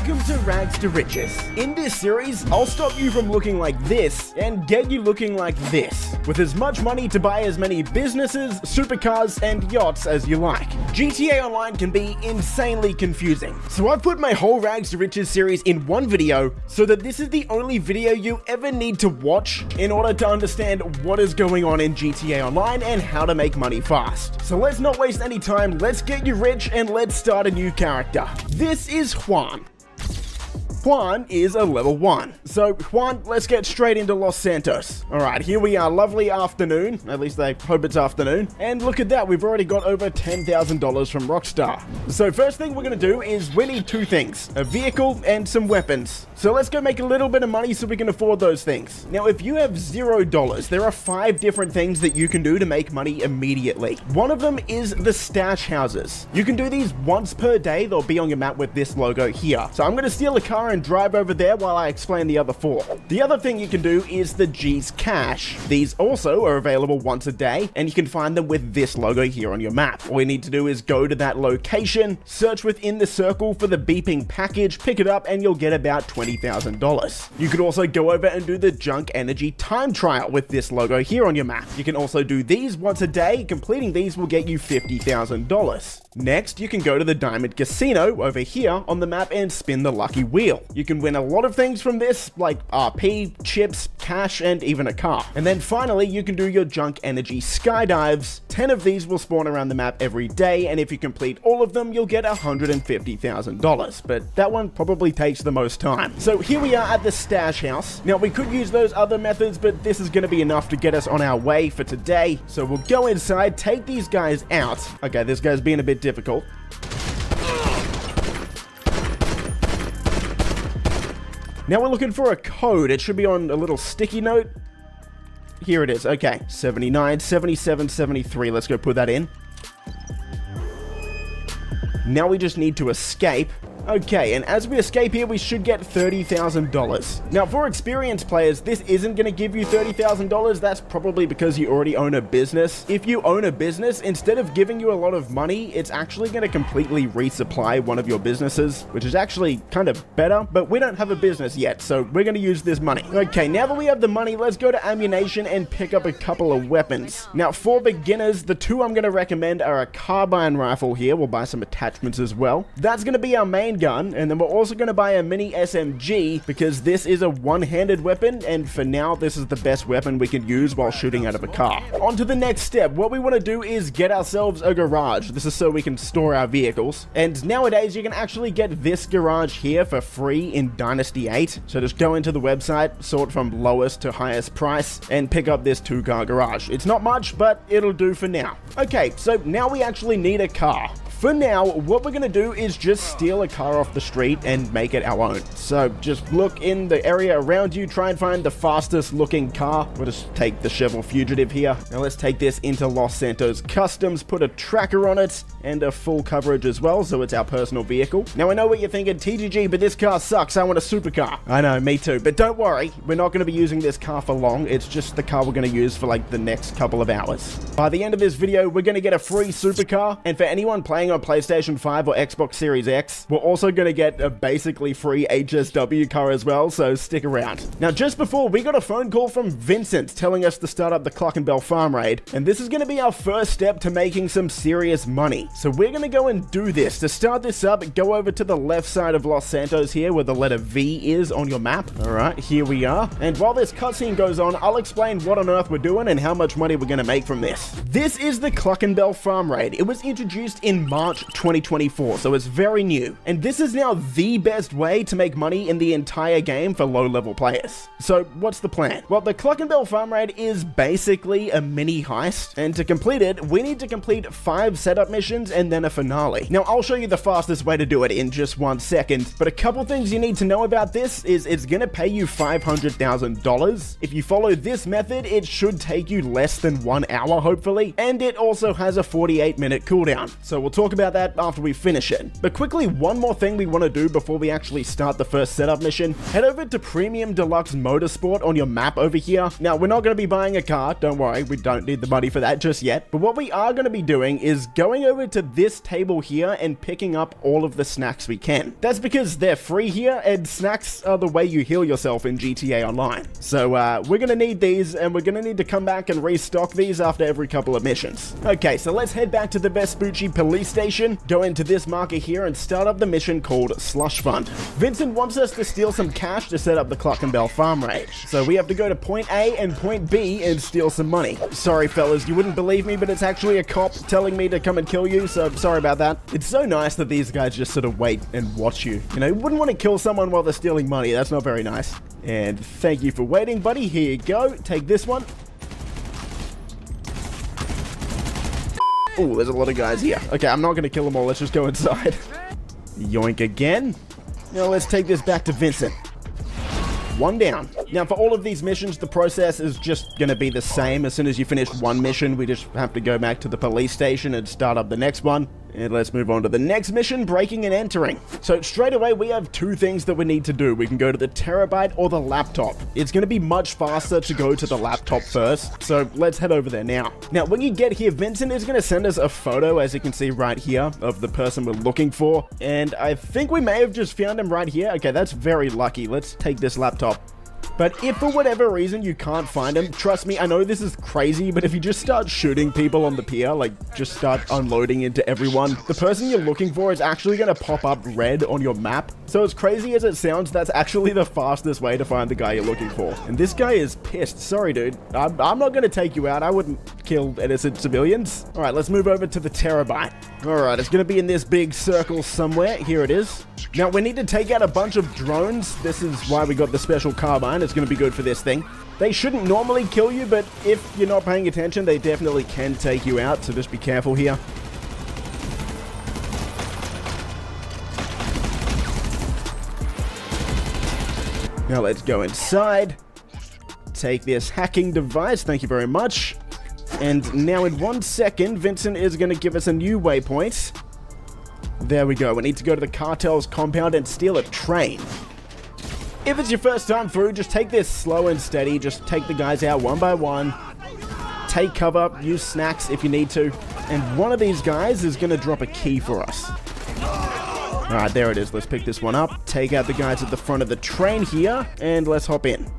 Welcome to Rags to Riches. In this series, I'll stop you from looking like this and get you looking like this, with as much money to buy as many businesses, supercars, and yachts as you like. GTA Online can be insanely confusing, so I've put my whole Rags to Riches series in one video so that this is the only video you ever need to watch in order to understand what is going on in GTA Online and how to make money fast. So let's not waste any time, let's get you rich and let's start a new character. This is Juan. Juan is a level 1. So Juan, let's get straight into Los Santos. Alright, here we are, lovely afternoon, at least I hope it's afternoon. And look at that, we've already got over $10,000 from Rockstar. So first thing we're gonna do is we need two things, a vehicle and some weapons. So let's go make a little bit of money so we can afford those things. Now if you have $0, there are 5 different things that you can do to make money immediately. One of them is the stash houses. You can do these once per day, they'll be on your map with this logo here. So I'm gonna steal a car and drive over there while I explain the other 4. The other thing you can do is the G's Cash. These also are available once a day, and you can find them with this logo here on your map. All you need to do is go to that location, search within the circle for the beeping package, pick it up, and you'll get about $20,000. You could also go over and do the Junk Energy time trial with this logo here on your map. You can also do these once a day. Completing these will get you $50,000. Next, you can go to the Diamond Casino over here on the map and spin the lucky wheel. You can win a lot of things from this, like RP, chips, cash, and even a car. And then finally, you can do your Junk Energy skydives. 10 of these will spawn around the map every day, and if you complete all of them, you'll get $150,000. But that one probably takes the most time. So here we are at the stash house. Now, we could use those other methods, but this is going to be enough to get us on our way for today. So we'll go inside, take these guys out. Okay, this guy's being a bit difficult. Now we're looking for a code. It should be on a little sticky note. Here it is. Okay, 79, 77, 73. Let's go put that in. Now we just need to escape. Okay, and as we escape here, we should get $30,000. Now, for experienced players, this isn't going to give you $30,000. That's probably because you already own a business. If you own a business, instead of giving you a lot of money, it's actually going to completely resupply one of your businesses, which is actually kind of better, but we don't have a business yet, so we're going to use this money. Okay, now that we have the money, let's go to Ammunation and pick up a couple of weapons. Now, for beginners, the 2 I'm going to recommend are a carbine rifle here. We'll buy some attachments as well. That's going to be our main gun, and then we're also going to buy a mini SMG because this is a one-handed weapon, and for now this is the best weapon we can use while shooting out of a car. On to the next step. What we want to do is get ourselves a garage. This is so we can store our vehicles, and nowadays you can actually get this garage here for free in Dynasty 8. So just go into the website, sort from lowest to highest price, and pick up this 2-car garage. It's not much, but it'll do for now. Okay, so now we actually need a car. For now, what we're going to do is just steal a car off the street and make it our own. So just look in the area around you, try and find the fastest looking car. We'll just take the Chevy Fugitive here. Now let's take this into Los Santos Customs, put a tracker on it, and a full coverage as well, so it's our personal vehicle. Now I know what you're thinking, TGG, but this car sucks, I want a supercar. I know, me too, but don't worry, we're not going to be using this car for long. It's just the car we're going to use for like the next couple of hours. By the end of this video, we're going to get a free supercar, and for anyone playing on PlayStation 5 or Xbox Series X, we're also going to get a basically free HSW car as well, so stick around. Now, just before, we got a phone call from Vincent telling us to start up the Cluckin farm raid, and this is going to be our first step to making some serious money. So we're going to go and do this. To start this up, go over to the left side of Los Santos here where the letter V is on your map. All right, here we are. And while this cutscene goes on, I'll explain what on earth we're doing and how much money we're going to make from this. This is the Cluckin farm raid. It was introduced in March 2024, so it's very new. And this is now the best way to make money in the entire game for low-level players. So what's the plan? Well, the Cluckin farm raid is basically a mini heist, and to complete it, we need to complete 5 setup missions and then a finale. Now, I'll show you the fastest way to do it in just 1 second, but a couple things you need to know about this is it's gonna pay you $500,000. If you follow this method, it should take you less than 1 hour, hopefully, and it also has a 48-minute cooldown. So we'll talk talk about that after we finish it. But quickly, one more thing we want to do before we actually start the first setup mission. Head over to Premium Deluxe Motorsport on your map over here. Now, we're not going to be buying a car, don't worry, we don't need the money for that just yet. But what we are going to be doing is going over to this table here and picking up all of the snacks we can. That's because they're free here, and snacks are the way you heal yourself in GTA Online. So we're going to need these, and we're going to need to come back and restock these after every couple of missions. Okay, so let's head back to the Vespucci police station, go into this marker here, and start up the mission called Slush Fund. Vincent wants us to steal some cash to set up the Cluckin farm raid. So we have to go to point A and point B and steal some money. Sorry fellas, you wouldn't believe me, but it's actually a cop telling me to come and kill you, so sorry about that. It's so nice that these guys just sort of wait and watch you. You know, you wouldn't want to kill someone while they're stealing money. That's not very nice. And thank you for waiting, buddy. Here you go. Take this one. Oh, there's a lot of guys here. Okay, I'm not going to kill them all. Let's just go inside. Yoink again. Now let's take this back to Vincent. One down. Now for all of these missions, the process is just going to be the same. As soon as you finish one mission, we just have to go back to the police station and start up the next one. And let's move on to the next mission, breaking and entering. So straight away, we have two things that we need to do. We can go to the terabyte or the laptop. It's going to be much faster to go to the laptop first. So let's head over there now. Now, when you get here, Vincent is going to send us a photo, as you can see right here, of the person we're looking for. And I think we may have just found him right here. Okay, that's very lucky. Let's take this laptop. But if for whatever reason you can't find him, trust me, I know this is crazy, but if you just start shooting people on the pier, like just start unloading into everyone, the person you're looking for is actually going to pop up red on your map. So as crazy as it sounds, that's actually the fastest way to find the guy you're looking for. And this guy is pissed. Sorry, dude. I'm not going to take you out. I wouldn't kill innocent civilians. All right, let's move over to the terabyte. All right, it's going to be in this big circle somewhere. Here it is. Now, we need to take out a bunch of drones. This is why we got the special carbine. It's going to be good for this thing. They shouldn't normally kill you, but if you're not paying attention, they definitely can take you out, so just be careful here. Now let's go inside. Take this hacking device. Thank you very much. And now in 1 second, Vincent is going to give us a new waypoint. There we go. We need to go to the cartel's compound and steal a train. If it's your first time through, just take this slow and steady. Just take the guys out one by one. Take cover, use snacks if you need to. And one of these guys is going to drop a key for us. Alright, there it is. Let's pick this one up. Take out the guys at the front of the train here, and let's hop in.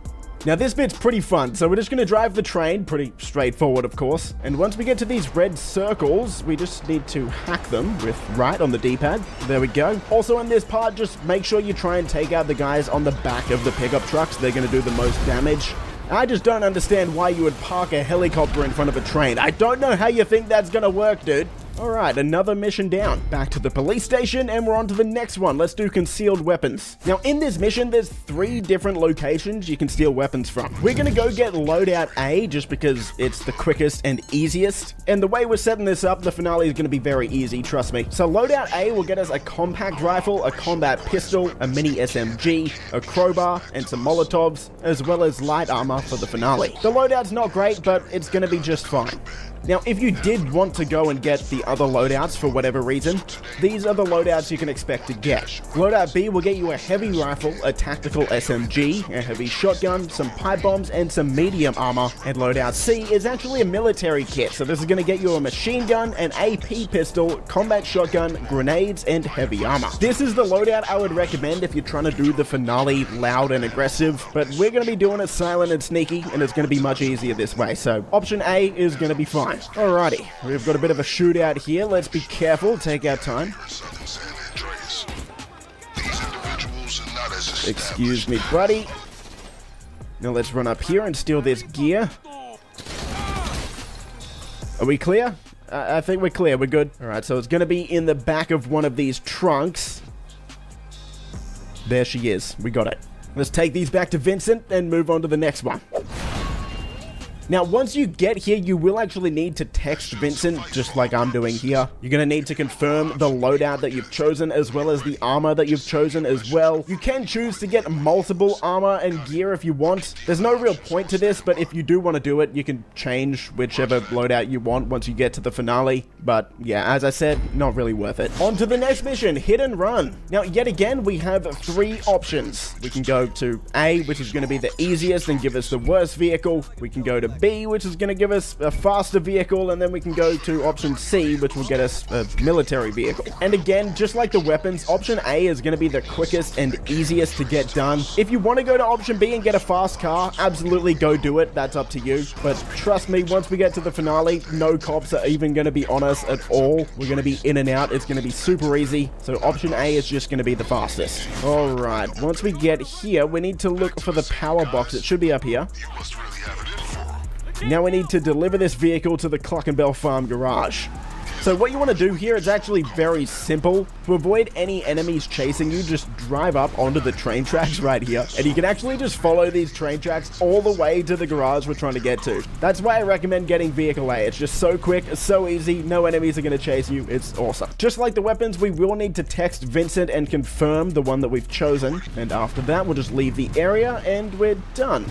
Now this bit's pretty fun, so we're just going to drive the train, pretty straightforward of course, and once we get to these red circles, we just need to hack them with right on the D-pad. There we go. Also in this part, just make sure you try and take out the guys on the back of the pickup trucks. They're going to do the most damage. I just don't understand why you would park a helicopter in front of a train. I don't know how you think that's going to work, dude. Alright, another mission down. Back to the police station, and we're on to the next one. Let's do concealed weapons. Now, in this mission, there's 3 different locations you can steal weapons from. We're gonna go get loadout A, just because it's the quickest and easiest. And the way we're setting this up, the finale is gonna be very easy, trust me. So loadout A will get us a compact rifle, a combat pistol, a mini SMG, a crowbar, and some Molotovs, as well as light armor for the finale. The loadout's not great, but it's gonna be just fine. Now, if you did want to go and get the other loadouts for whatever reason, these are the loadouts you can expect to get. Loadout B will get you a heavy rifle, a tactical SMG, a heavy shotgun, some pipe bombs, and some medium armor. And loadout C is actually a military kit, so this is going to get you a machine gun, an AP pistol, combat shotgun, grenades, and heavy armor. This is the loadout I would recommend if you're trying to do the finale loud and aggressive, but we're going to be doing it silent and sneaky, and it's going to be much easier this way, so option A is going to be fine. Alrighty, we've got a bit of a shootout here. Let's be careful, take our time. Excuse me, buddy. Now let's run up here and steal this gear. Are we clear? I think we're clear, we're good. Alright, so it's gonna be in the back of one of these trunks. There she is, we got it. Let's take these back to Vincent and move on to the next one. Now, once you get here, you will actually need to text Vincent, just like I'm doing here. You're going to need to confirm the loadout that you've chosen, as well as the armor that you've chosen as well. You can choose to get multiple armor and gear if you want. There's no real point to this, but if you do want to do it, you can change whichever loadout you want once you get to the finale. But yeah, as I said, not really worth it. On to the next mission, hit and run. Now, yet again, we have 3 options. We can go to A, which is going to be the easiest and give us the worst vehicle. We can go to B, which is going to give us a faster vehicle, and then we can go to option C, which will get us a military vehicle. And again, just like the weapons, option A is going to be the quickest and easiest to get done. If you want to go to option B and get a fast car, absolutely go do it. That's up to you. But trust me, once we get to the finale, no cops are even going to be on us at all. We're going to be in and out. It's going to be super easy. So option A is just going to be the fastest. All right, once we get here, we need to look for the power box. It should be up here. Now we need to deliver this vehicle to the Cluckin farm garage. So what you want to do here is actually very simple. To avoid any enemies chasing you, just drive up onto the train tracks right here. And you can actually just follow these train tracks all the way to the garage we're trying to get to. That's why I recommend getting vehicle A. It's just so quick, so easy, no enemies are going to chase you. It's awesome. Just like the weapons, we will need to text Vincent and confirm the one that we've chosen. And after that, we'll just leave the area and we're done.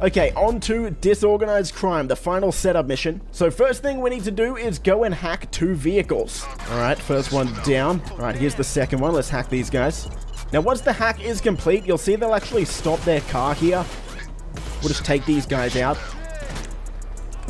Okay, on to Disorganized Crime, the final setup mission. So first thing we need to do is go and hack 2 vehicles. Alright, first one down. Alright, here's the second one. Let's hack these guys. Now, once the hack is complete, you'll see they'll actually stop their car here. We'll just take these guys out.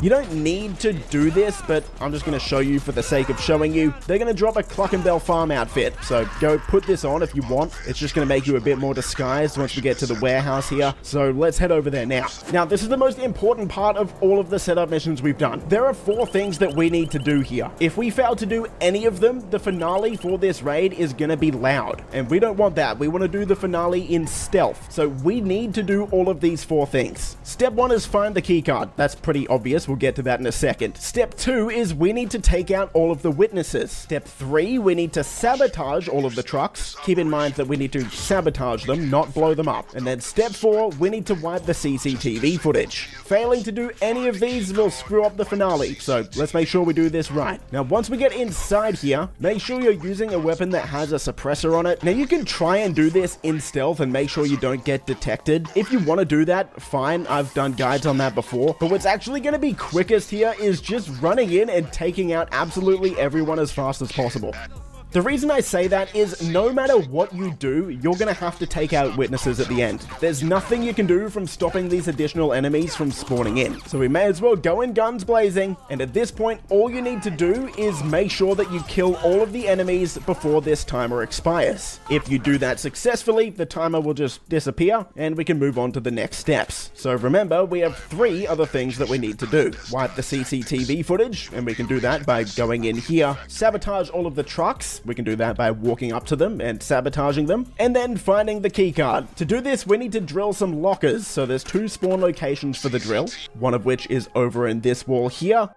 You don't need to do this, but I'm just going to show you for the sake of showing you. They're going to drop a Cluckin farm outfit, so go put this on if you want. It's just going to make you a bit more disguised once we get to the warehouse here. So let's head over there now. Now, this is the most important part of all of the setup missions we've done. There are 4 things that we need to do here. If we fail to do any of them, the finale for this raid is going to be loud, and we don't want that. We want to do the finale in stealth, so we need to do all of these 4 things. Step 1 is find the keycard. That's pretty obvious. We'll get to that in a second. Step 2 is we need to take out all of the witnesses. Step 3, we need to sabotage all of the trucks. Keep in mind that we need to sabotage them, not blow them up. And then step 4, we need to wipe the CCTV footage. Failing to do any of these will screw up the finale, so let's make sure we do this right. Now, once we get inside here, make sure you're using a weapon that has a suppressor on it. Now, you can try and do this in stealth and make sure you don't get detected. If you want to do that, fine. I've done guides on that before. But what's actually going to be quickest here is just running in and taking out absolutely everyone as fast as possible. The reason I say that is no matter what you do, you're going to have to take out witnesses at the end. There's nothing you can do from stopping these additional enemies from spawning in. So we may as well go in guns blazing, and at this point, all you need to do is make sure that you kill all of the enemies before this timer expires. If you do that successfully, the timer will just disappear, and we can move on to the next steps. So remember, we have 3 other things that we need to do. Wipe the CCTV footage, and we can do that by going in here. Sabotage all of the trucks. We can do that by walking up to them and sabotaging them, and then finding the keycard. To do this, we need to drill some lockers. So there's 2 spawn locations for the drill, one of which is over in this wall here.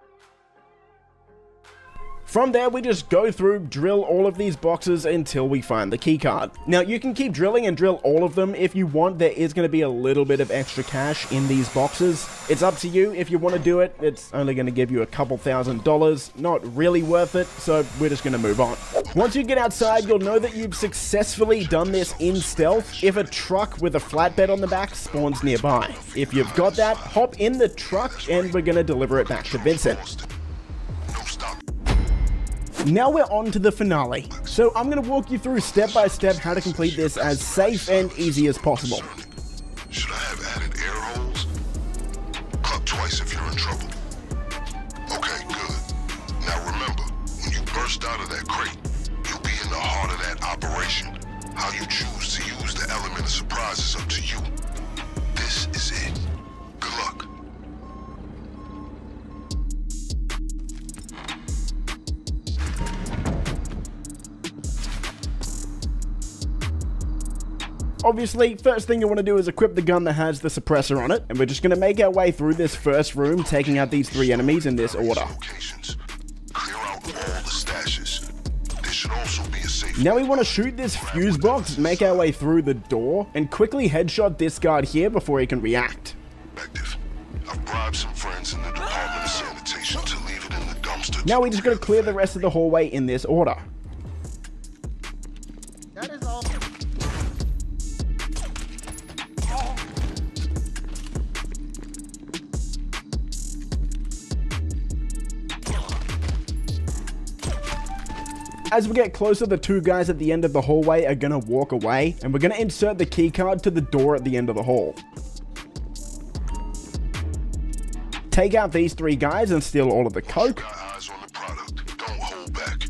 From there, we just go through, drill all of these boxes until we find the keycard. Now, you can keep drilling and drill all of them if you want. There is going to be a little bit of extra cash in these boxes. It's up to you if you want to do it. It's only going to give you a couple $1,000s. Not really worth it, so we're just going to move on. Once you get outside, you'll know that you've successfully done this in stealth if a truck with a flatbed on the back spawns nearby. If you've got that, hop in the truck and we're going to deliver it back to Vincent. Now we're on to the finale. So I'm going to walk you through step by step how to complete this as safe and easy as possible. Should I have added air holes? Cluck twice if you're in trouble. Okay, good. Now remember, when you burst out of that crate, you'll be in the heart of that operation. How you choose to use the element of surprise is up to you. This is it. Good luck. Obviously, first thing you want to do is equip the gun that has the suppressor on it, and we're just going to make our way through this first room, taking out these 3 enemies in this order. Clear out all the stashes. There should also be a safe. Now we want to shoot this fuse box, make our way through the door, and quickly headshot this guard here before he can react. I've bribed some friends evidence in the Department of Sanitation to leave it in the dumpster. Now we just gotta clear the rest of the hallway in this order. That is all. As we get closer, the two guys at the end of the hallway are gonna walk away, and we're gonna insert the keycard to the door at the end of the hall. Take out these three guys and steal all of the coke. Got eyes on the product. Don't hold back.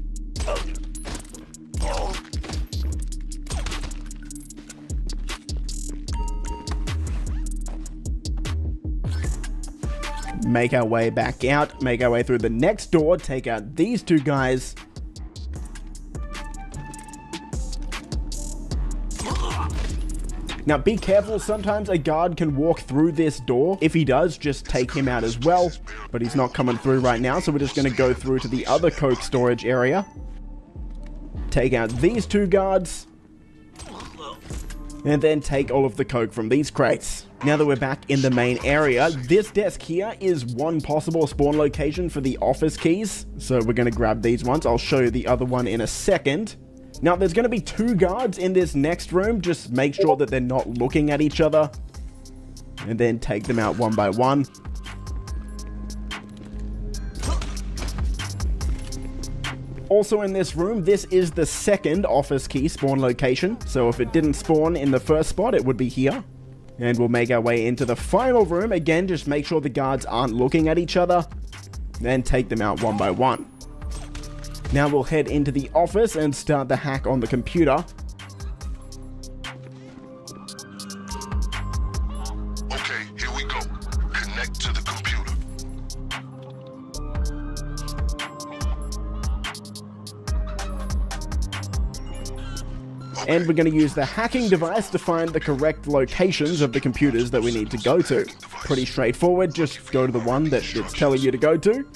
Make our way back out, make our way through the next door, take out these two guys. Now be careful, sometimes a guard can walk through this door. If he does, just take him out as well. But he's not coming through right now, so we're just going to go through to the other coke storage area. Take out these two guards. And then take all of the coke from these crates. Now that we're back in the main area, this desk here is one possible spawn location for the office keys. So we're going to grab these ones. I'll show you the other one in a second. Now, there's going to be two guards in this next room. Just make sure that they're not looking at each other. And then take them out one by one. Also in this room, this is the second office key spawn location. So if it didn't spawn in the first spot, it would be here. And we'll make our way into the final room. Again, just make sure the guards aren't looking at each other. Then take them out one by one. Now we'll head into the office and start the hack on the computer. Okay, here we go. Connect to the computer. And we're going to use the hacking device to find the correct locations of the computers that we need to go to. Pretty straightforward, just go to the one that it's telling you to go to.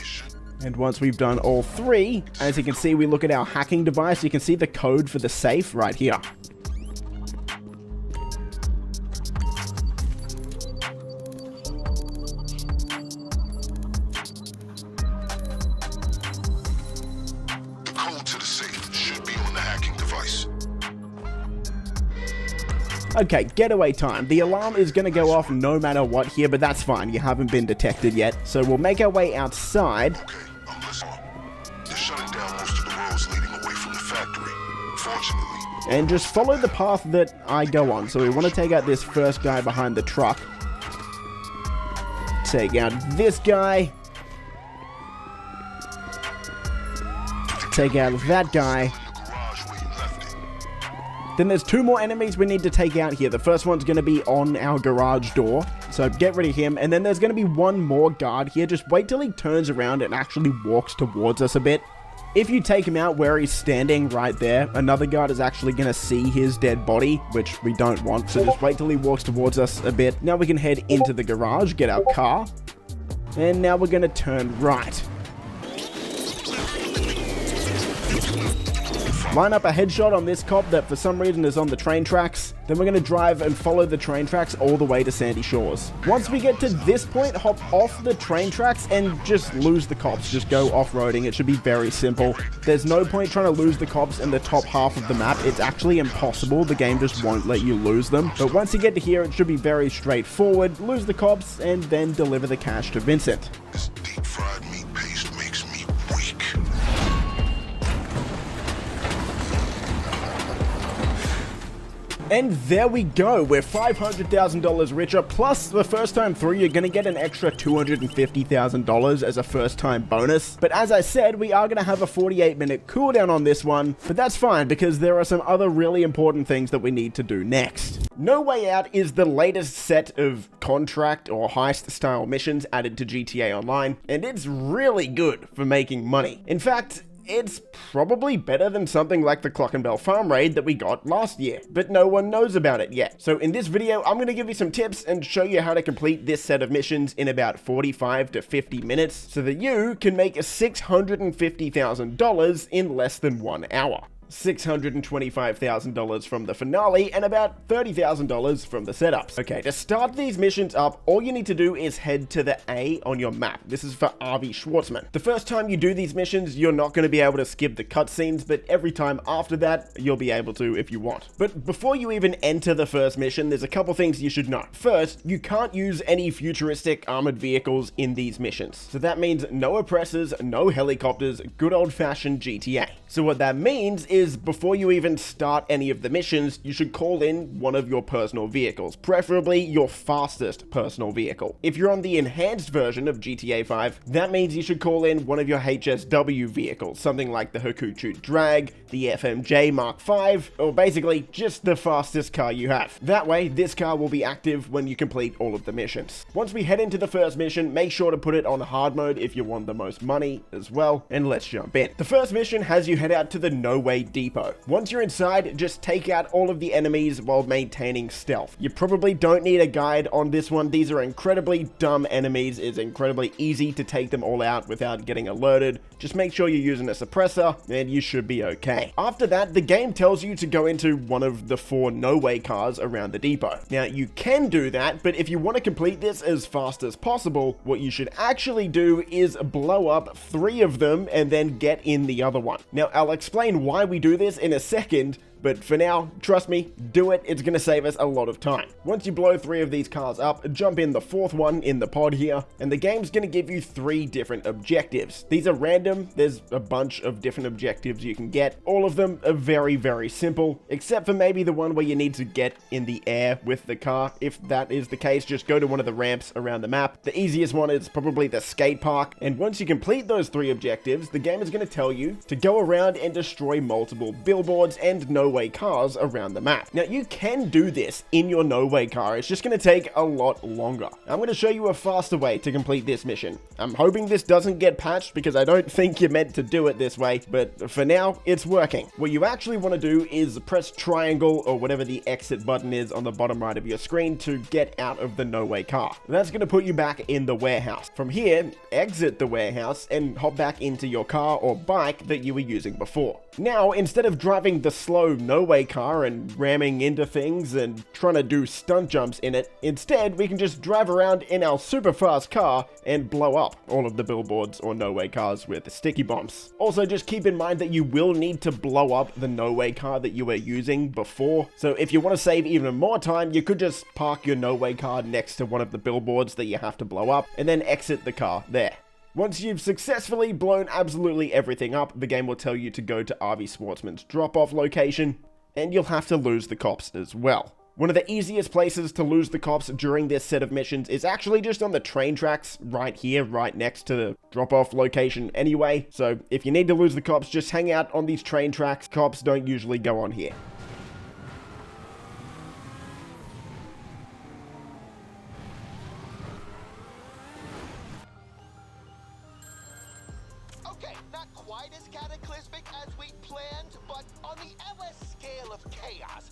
And once we've done all three, as you can see, we look at our hacking device, you can see the code for the safe right here. The code to the safe should be on the hacking device. Okay, getaway time. The alarm is going to go off no matter what here, but that's fine. You haven't been detected yet. So we'll make our way outside. Okay, I'm listening. They're shutting down most of the roads leading away from the factory. Fortunately. And just follow the path that I go on. So we want to take out this first guy behind the truck. Take out this guy. Take out that guy. Then there's two more enemies we need to take out here. The first one's going to be on our garage door. So get rid of him. And then there's going to be one more guard here. Just wait till he turns around and actually walks towards us a bit. If you take him out where he's standing right there, another guard is actually going to see his dead body, which we don't want. So just wait till he walks towards us a bit. Now we can head into the garage, get our car. And now we're going to turn right. Line up a headshot on this cop that for some reason is on the train tracks. Then we're going to drive and follow the train tracks all the way to Sandy Shores. Once we get to this point, hop off the train tracks and just lose the cops. Just go off-roading. It should be very simple. There's no point trying to lose the cops in the top half of the map. It's actually impossible. The game just won't let you lose them. But once you get to here, it should be very straightforward. Lose the cops and then deliver the cash to Vincent. This deep fried meat paste makes me weak. And there we go, we're $500,000 richer, plus the first time through you're gonna get an extra $250,000 as a first time bonus. But as I said, we are gonna have a 48-minute cooldown on this one, but that's fine because there are some other really important things that we need to do next. KnoWay Out is the latest set of contract or heist style missions added to GTA Online, and it's really good for making money. In fact, it's probably better than something like the Cluckin farm raid that we got last year, but no one knows about it yet. So in this video, I'm going to give you some tips and show you how to complete this set of missions in about 45 to 50 minutes so that you can make $650,000 in less than 1 hour. $625,000 from the finale, and about $30,000 from the setups. Okay, to start these missions up, all you need to do is head to the A on your map. This is for Avi Schwartzman. The first time you do these missions, you're not going to be able to skip the cutscenes, but every time after that, you'll be able to if you want. But before you even enter the first mission, there's a couple things you should know. First, you can't use any futuristic armored vehicles in these missions. So that means no oppressors, no helicopters, good old-fashioned GTA. So what that means is before you even start any of the missions, you should call in one of your personal vehicles, preferably your fastest personal vehicle. If you're on the enhanced version of GTA 5, that means you should call in one of your HSW vehicles, something like the Hakuchu Drag, the FMJ Mark V, or basically just the fastest car you have. That way, this car will be active when you complete all of the missions. Once we head into the first mission, make sure to put it on hard mode if you want the most money as well, and let's jump in. The first mission has you head out to the KnoWay Depot. Once you're inside, just take out all of the enemies while maintaining stealth. You probably don't need a guide on this one. These are incredibly dumb enemies. It's incredibly easy to take them all out without getting alerted. Just make sure you're using a suppressor and you should be okay. After that, the game tells you to go into one of the 4 KnoWay cars around the depot. Now, you can do that, but if you want to complete this as fast as possible, what you should actually do is blow up 3 of them and then get in the other one. Now, I'll explain why we do this in a second, but for now, trust me, do it. It's going to save us a lot of time. Once you blow 3 of these cars up, jump in the 4th one in the pod here, and the game's going to give you 3 different objectives. These are random. There's a bunch of different objectives you can get. All of them are very, very simple, except for maybe the one where you need to get in the air with the car. If that is the case, just go to one of the ramps around the map. The easiest one is probably the skate park, and once you complete those 3 objectives, the game is going to tell you to go around and destroy multiple billboards and KnoWay cars around the map. Now, you can do this in your KnoWay car. It's just going to take a lot longer. I'm going to show you a faster way to complete this mission. I'm hoping this doesn't get patched because I don't think you're meant to do it this way, but for now, it's working. What you actually want to do is press triangle or whatever the exit button is on the bottom right of your screen to get out of the KnoWay car. That's going to put you back in the warehouse. From here, exit the warehouse and hop back into your car or bike that you were using before. Now, instead of driving the slow KnoWay car and ramming into things and trying to do stunt jumps in it, instead we can just drive around in our super fast car and blow up all of the billboards or KnoWay cars with sticky bombs. Also, just keep in mind that you will need to blow up the KnoWay car that you were using before, so if you want to save even more time, you could just park your KnoWay car next to one of the billboards that you have to blow up and then exit the car there. Once you've successfully blown absolutely everything up, the game will tell you to go to Avi Schwartzman's drop-off location, and you'll have to lose the cops as well. One of the easiest places to lose the cops during this set of missions is actually just on the train tracks right here, right next to the drop-off location anyway. So if you need to lose the cops, just hang out on these train tracks. Cops don't usually go on here. Okay, not quite as cataclysmic as we planned, but on the LS scale of chaos.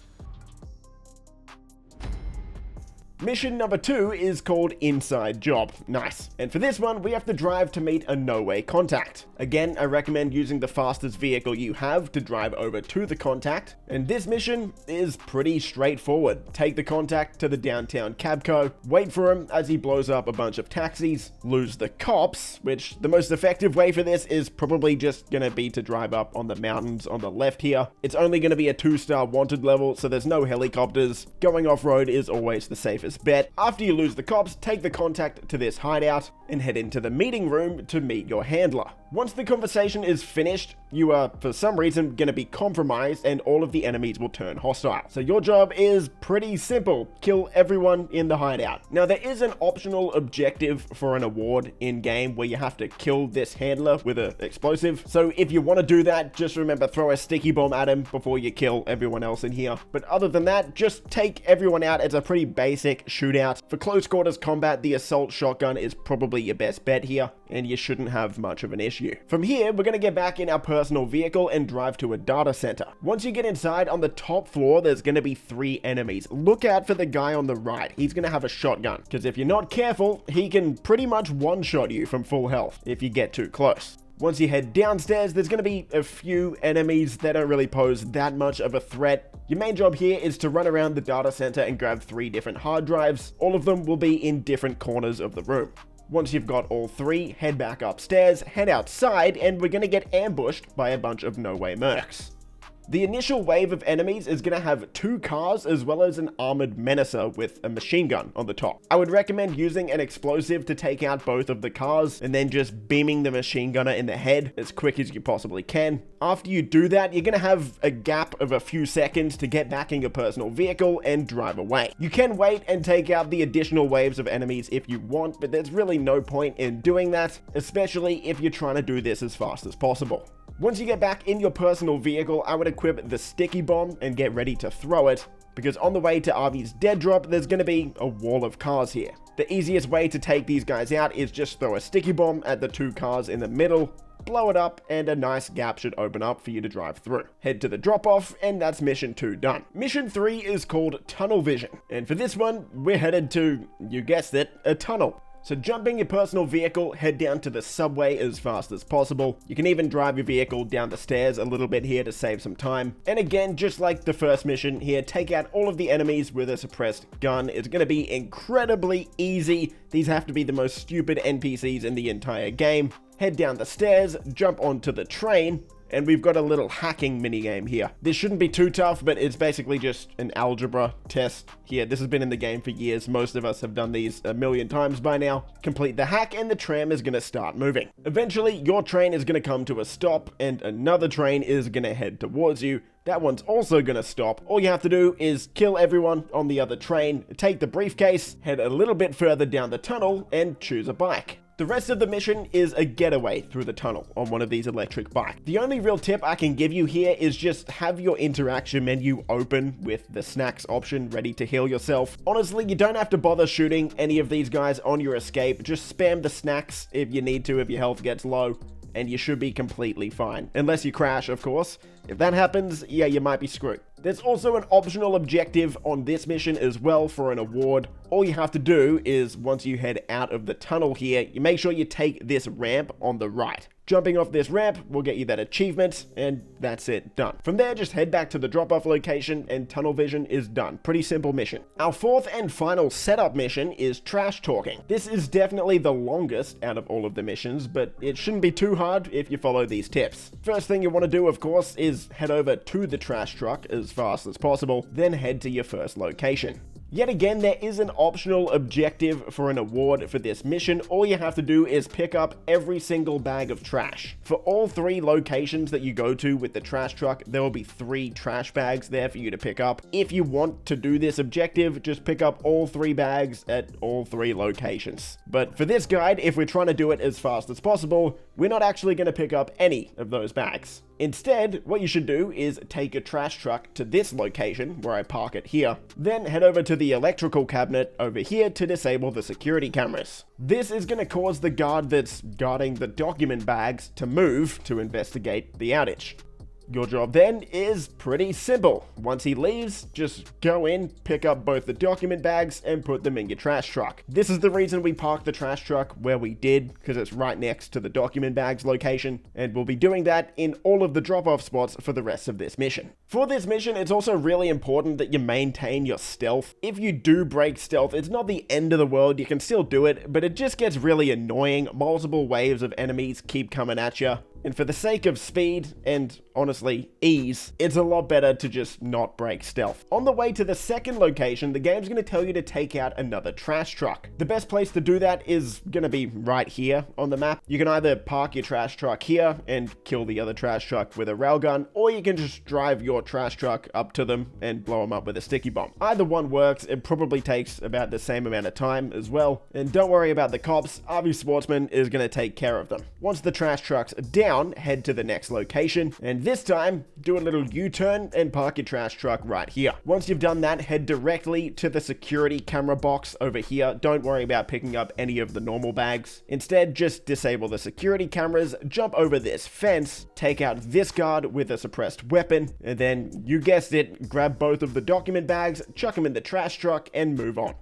Mission number 2 is called Inside Job. Nice. And for this one, we have to drive to meet a KnoWay contact. Again, I recommend using the fastest vehicle you have to drive over to the contact. And this mission is pretty straightforward. Take the contact to the downtown Cabco, wait for him as he blows up a bunch of taxis, lose the cops, which the most effective way for this is probably just gonna be to drive up on the mountains on the left here. It's only gonna be a 2-star wanted level, so there's no helicopters. Going off-road is always the safest bet. After you lose the cops, take the contact to this hideout and head into the meeting room to meet your handler. Once the conversation is finished, you are, for some reason, going to be compromised and all of the enemies will turn hostile. So your job is pretty simple. Kill everyone in the hideout. Now, there is an optional objective for an award in-game where you have to kill this handler with an explosive. So if you want to do that, just remember, throw a sticky bomb at him before you kill everyone else in here. But other than that, just take everyone out. It's a pretty basic shootout. For close quarters combat, the assault shotgun is probably your best bet here, and you shouldn't have much of an issue. From here, we're going to get back in our personal vehicle and drive to a data center. Once you get inside, on the top floor, there's going to be 3 enemies. Look out for the guy on the right. He's going to have a shotgun, because if you're not careful, he can pretty much one-shot you from full health if you get too close. Once you head downstairs, there's going to be a few enemies that don't really pose that much of a threat. Your main job here is to run around the data center and grab 3 different hard drives. All of them will be in different corners of the room. Once you've got all 3, head back upstairs, head outside, and we're going to get ambushed by a bunch of KnoWay mercs. The initial wave of enemies is going to have 2 cars as well as an armored menacer with a machine gun on the top. I would recommend using an explosive to take out both of the cars and then just beaming the machine gunner in the head as quick as you possibly can. After you do that, you're going to have a gap of a few seconds to get back in your personal vehicle and drive away. You can wait and take out the additional waves of enemies if you want, but there's really no point in doing that, especially if you're trying to do this as fast as possible. Once you get back in your personal vehicle, I would equip the sticky bomb and get ready to throw it, because on the way to Arvy's dead drop, there's going to be a wall of cars here. The easiest way to take these guys out is just throw a sticky bomb at the 2 cars in the middle, blow it up, and a nice gap should open up for you to drive through. Head to the drop-off, and that's mission 2 done. Mission 3 is called Tunnel Vision, and for this one, we're headed to, you guessed it, a tunnel. So jump in your personal vehicle, head down to the subway as fast as possible. You can even drive your vehicle down the stairs a little bit here to save some time. And again, just like the first mission here, take out all of the enemies with a suppressed gun. It's going to be incredibly easy. These have to be the most stupid NPCs in the entire game. Head down the stairs, jump onto the train, and we've got a little hacking minigame here. This shouldn't be too tough, but it's basically just an algebra test here. This has been in the game for years. Most of us have done these a million times by now. Complete the hack and the tram is going to start moving. Eventually, your train is going to come to a stop and another train is going to head towards you. That one's also going to stop. All you have to do is kill everyone on the other train, take the briefcase, head a little bit further down the tunnel, and choose a bike. The rest of the mission is a getaway through the tunnel on one of these electric bikes. The only real tip I can give you here is just have your interaction menu open with the snacks option ready to heal yourself. Honestly, you don't have to bother shooting any of these guys on your escape. Just spam the snacks if you need to, if your health gets low, and you should be completely fine. Unless you crash, of course. If that happens, yeah, you might be screwed. There's also an optional objective on this mission as well for an award. All you have to do is, once you head out of the tunnel here, you make sure you take this ramp on the right. Jumping off this ramp will get you that achievement, and that's it, done. From there, just head back to the drop-off location, and tunnel vision is done. Pretty simple mission. Our 4th and final setup mission is trash talking. This is definitely the longest out of all of the missions, but it shouldn't be too hard if you follow these tips. First thing you want to do, of course, is head over to the trash truck as fast as possible, then head to your first location. Yet again, there is an optional objective for an award for this mission. All you have to do is pick up every single bag of trash. For all 3 locations that you go to with the trash truck, there will be 3 trash bags there for you to pick up. If you want to do this objective, just pick up all 3 bags at all 3 locations. But for this guide, if we're trying to do it as fast as possible, we're not actually going to pick up any of those bags. Instead, what you should do is take a trash truck to this location, where I park it here, then head over to the electrical cabinet over here to disable the security cameras. This is going to cause the guard that's guarding the document bags to move to investigate the outage. Your job then is pretty simple. Once he leaves, just go in, pick up both the document bags, and put them in your trash truck. This is the reason we parked the trash truck where we did, because it's right next to the document bags location, and we'll be doing that in all of the drop-off spots for the rest of this mission. For this mission, it's also really important that you maintain your stealth. If you do break stealth, it's not the end of the world, you can still do it, but it just gets really annoying. Multiple waves of enemies keep coming at you. And for the sake of speed, and honestly, ease, it's a lot better to just not break stealth. On the way to the second location, the game's going to tell you to take out another trash truck. The best place to do that is going to be right here on the map. You can either park your trash truck here and kill the other trash truck with a railgun, or you can just drive your trash truck up to them and blow them up with a sticky bomb. Either one works. It probably takes about the same amount of time as well. And don't worry about the cops. Army Sportsman is going to take care of them. Once the trash truck's down, head to the next location, and this time, do a little U-turn and park your trash truck right here. Once you've done that, head directly to the security camera box over here. Don't worry about picking up any of the normal bags. Instead, just disable the security cameras, jump over this fence, take out this guard with a suppressed weapon, and then, you guessed it, grab both of the document bags, chuck them in the trash truck, and move on.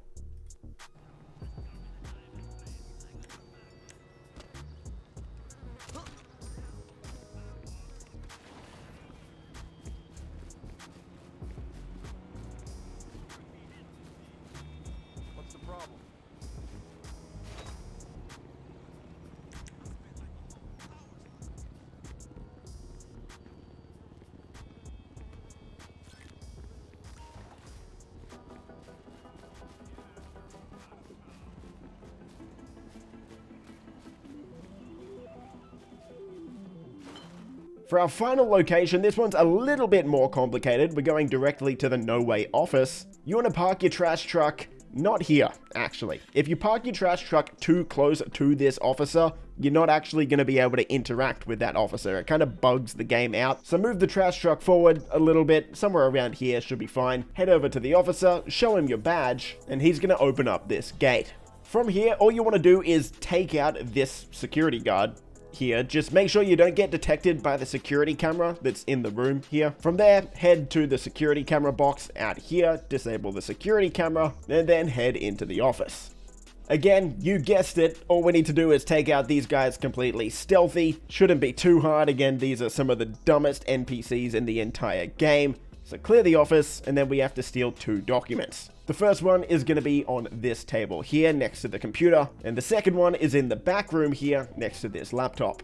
For our final location, this one's a little bit more complicated. We're going directly to the KnoWay office. You want to park your trash truck not here, actually. If you park your trash truck too close to this officer, you're not actually going to be able to interact with that officer. It kind of bugs the game out. So move the trash truck forward a little bit, somewhere around here should be fine. Head over to the officer, show him your badge, and he's going to open up this gate. From here, all you want to do is take out this security guard here. Just make sure you don't get detected by the security camera that's in the room here. From there, head to the security camera box out here, disable the security camera, and then head into the office. Again, you guessed it, all we need to do is take out these guys completely stealthy. Shouldn't be too hard. Again, these are some of the dumbest NPCs in the entire game. So clear the office, and then we have to steal 2 documents. The first one is going to be on this table here next to the computer, and the second one is in the back room here next to this laptop.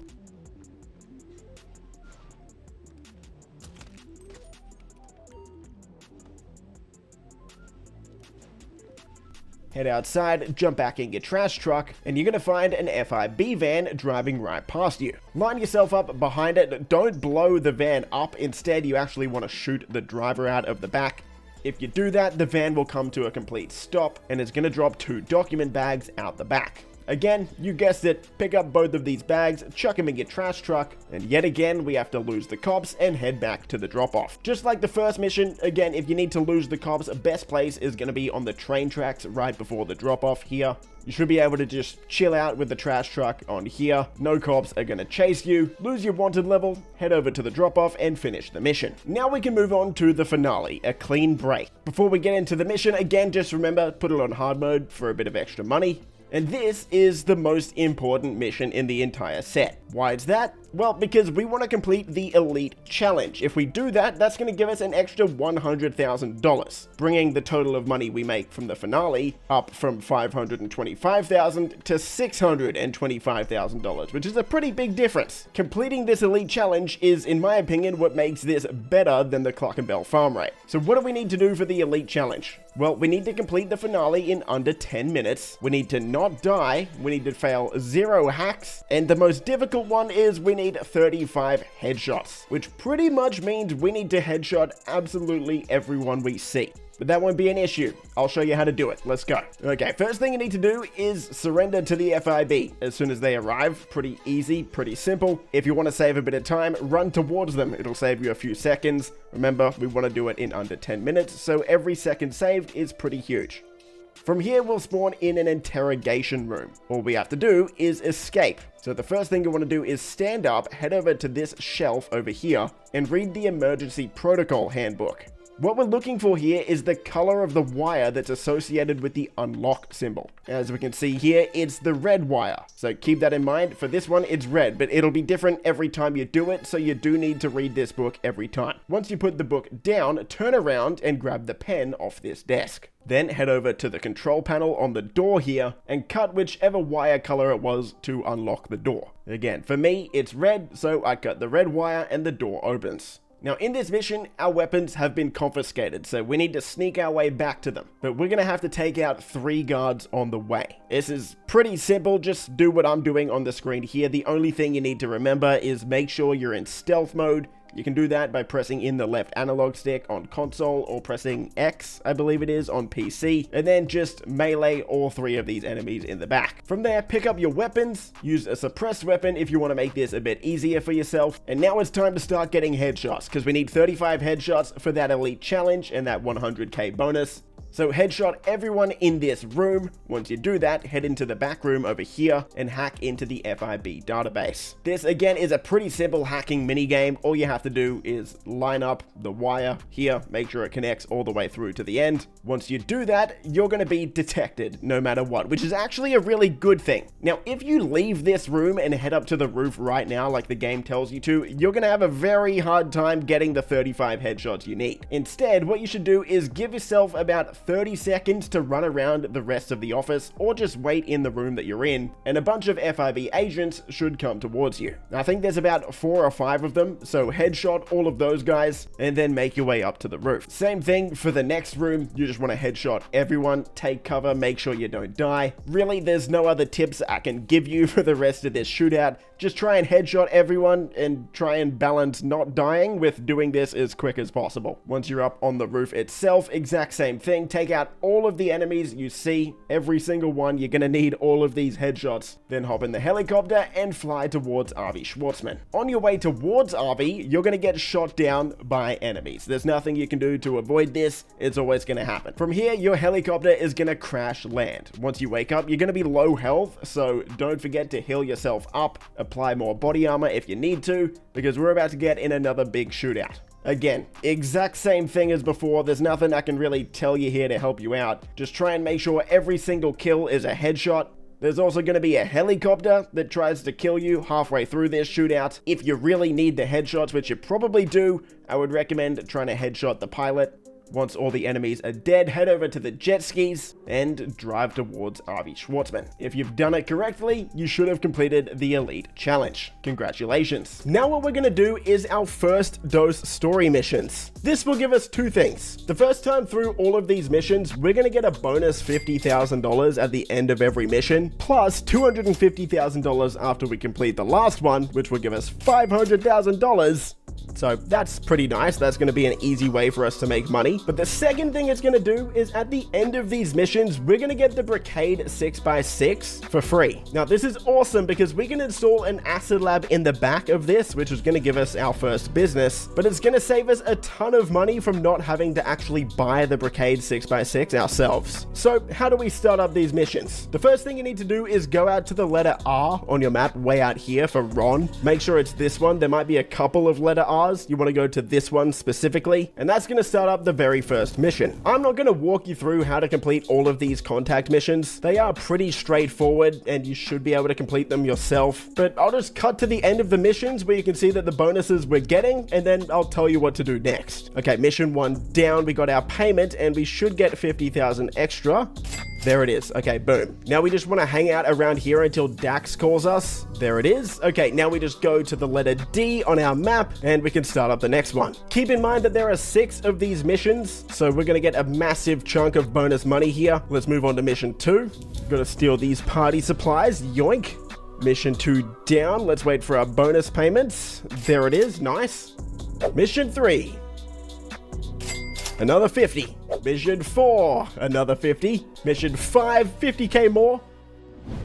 Head outside, jump back in your trash truck, and you're going to find an FIB van driving right past you. Line yourself up behind it, don't blow the van up, instead you actually want to shoot the driver out of the back. If you do that, the van will come to a complete stop, and it's going to drop 2 document bags out the back. Again, you guessed it, pick up both of these bags, chuck them in your trash truck, and yet again we have to lose the cops and head back to the drop-off. Just like the first mission, again, if you need to lose the cops, best place is going to be on the train tracks right before the drop-off here. You should be able to just chill out with the trash truck on here. No cops are going to chase you. Lose your wanted level, head over to the drop-off and finish the mission. Now we can move on to the finale, a clean break. Before we get into the mission, again, just remember, put it on hard mode for a bit of extra money. And this is the most important mission in the entire set. Why is that? Well, because we want to complete the Elite Challenge. If we do that, that's going to give us an extra $100,000, bringing the total of money we make from the finale up from $525,000 to $625,000, which is a pretty big difference. Completing this Elite Challenge is, in my opinion, what makes this better than the Cluckin farm rate. So what do we need to do for the Elite Challenge? Well, we need to complete the finale in under 10 minutes. We need to not die. We need to fail 0 hacks. And the most difficult one is we need 35 headshots, which pretty much means we need to headshot absolutely everyone we see. But that won't be an issue. I'll show you how to do it. Let's go. Okay, first thing you need to do is surrender to the FIB as soon as they arrive. Pretty easy, pretty simple. If you want to save a bit of time, run towards them. It'll save you a few seconds. Remember, we want to do it in under 10 minutes, so every second saved is pretty huge. From here, we'll spawn in an interrogation room. All we have to do is escape. So the first thing you want to do is stand up, head over to this shelf over here, and read the emergency protocol handbook. What we're looking for here is the color of the wire that's associated with the unlock symbol. As we can see here, it's the red wire. So keep that in mind. For this one, it's red, but it'll be different every time you do it, so you do need to read this book every time. Once you put the book down, turn around and grab the pen off this desk. Then head over to the control panel on the door here and cut whichever wire color it was to unlock the door. Again, for me, it's red, so I cut the red wire and the door opens. Now in this mission, our weapons have been confiscated, so we need to sneak our way back to them. But we're gonna have to take out 3 guards on the way. This is pretty simple, just do what I'm doing on the screen here. The only thing you need to remember is make sure you're in stealth mode. You can do that by pressing in the left analog stick on console or pressing X, I believe it is, on PC, and then just melee all 3 of these enemies in the back. From there, pick up your weapons, use a suppressed weapon if you want to make this a bit easier for yourself, and now it's time to start getting headshots, because we need 35 headshots for that Elite Challenge and that 100k bonus. So headshot everyone in this room. Once you do that, head into the back room over here and hack into the FIB database. This again is a pretty simple hacking minigame. All you have to do is line up the wire here, make sure it connects all the way through to the end. Once you do that, you're going to be detected no matter what, which is actually a really good thing. Now, if you leave this room and head up to the roof right now, like the game tells you to, you're going to have a very hard time getting the 35 headshots you need. Instead, what you should do is give yourself about 30 seconds to run around the rest of the office or just wait in the room that you're in, and a bunch of FIB agents should come towards you. I think there's about 4 or 5 of them, so headshot all of those guys and then make your way up to the roof. Same thing for the next room, you just want to headshot everyone, take cover, make sure you don't die. Really, there's no other tips I can give you for the rest of this shootout. Just try and headshot everyone and try and balance not dying with doing this as quick as possible. Once you're up on the roof itself, exact same thing. Take out all of the enemies you see, every single one. You're gonna need all of these headshots. Then hop in the helicopter and fly towards RV Schwartzman. On your way towards RV, you're gonna get shot down by enemies. There's nothing you can do to avoid this. It's always gonna happen. From here, your helicopter is gonna crash land. Once you wake up, you're gonna be low health, so don't forget to heal yourself up. Apply more body armor if you need to, because we're about to get in another big shootout. Again, exact same thing as before. There's nothing I can really tell you here to help you out. Just try and make sure every single kill is a headshot. There's also going to be a helicopter that tries to kill you halfway through this shootout. If you really need the headshots, which you probably do, I would recommend trying to headshot the pilot. Once all the enemies are dead, head over to the jet skis and drive towards RV Schwartzman. If you've done it correctly, you should have completed the Elite Challenge. Congratulations. Now what we're gonna do is our first dose story missions. This will give us 2 things. The first time through all of these missions, we're gonna get a bonus $50,000 at the end of every mission, plus $250,000 after we complete the last one, which will give us $500,000. So that's pretty nice. That's going to be an easy way for us to make money. But the second thing it's going to do is at the end of these missions, we're going to get the Brigade 6x6 for free. Now this is awesome because we can install an acid lab in the back of this, which is going to give us our first business, but it's going to save us a ton of money from not having to actually buy the Brigade 6x6 ourselves. So how do we start up these missions? The first thing you need to do is go out to the letter R on your map way out here for Ron. Make sure it's this one. There might be a couple of letter R's. You want to go to this one specifically, and that's going to start up the very first mission. I'm not going to walk you through how to complete all of these contact missions. They are pretty straightforward and you should be able to complete them yourself, but I'll just cut to the end of the missions where you can see that the bonuses we're getting, and then I'll tell you what to do next. Okay, mission 1 down, we got our payment and we should get 50,000 extra. There it is. Okay, boom. Now we just want to hang out around here until Dax calls us. There it is. Okay, now we just go to the letter D on our map and we can start up the next one. Keep in mind that there are 6 of these missions, so we're going to get a massive chunk of bonus money here. Let's move on to mission 2. Gotta steal these party supplies. Yoink. Mission 2 down. Let's wait for our bonus payments. There it is. Nice. Mission 3. Another 50. Mission 4, another 50. Mission 5, 50k more.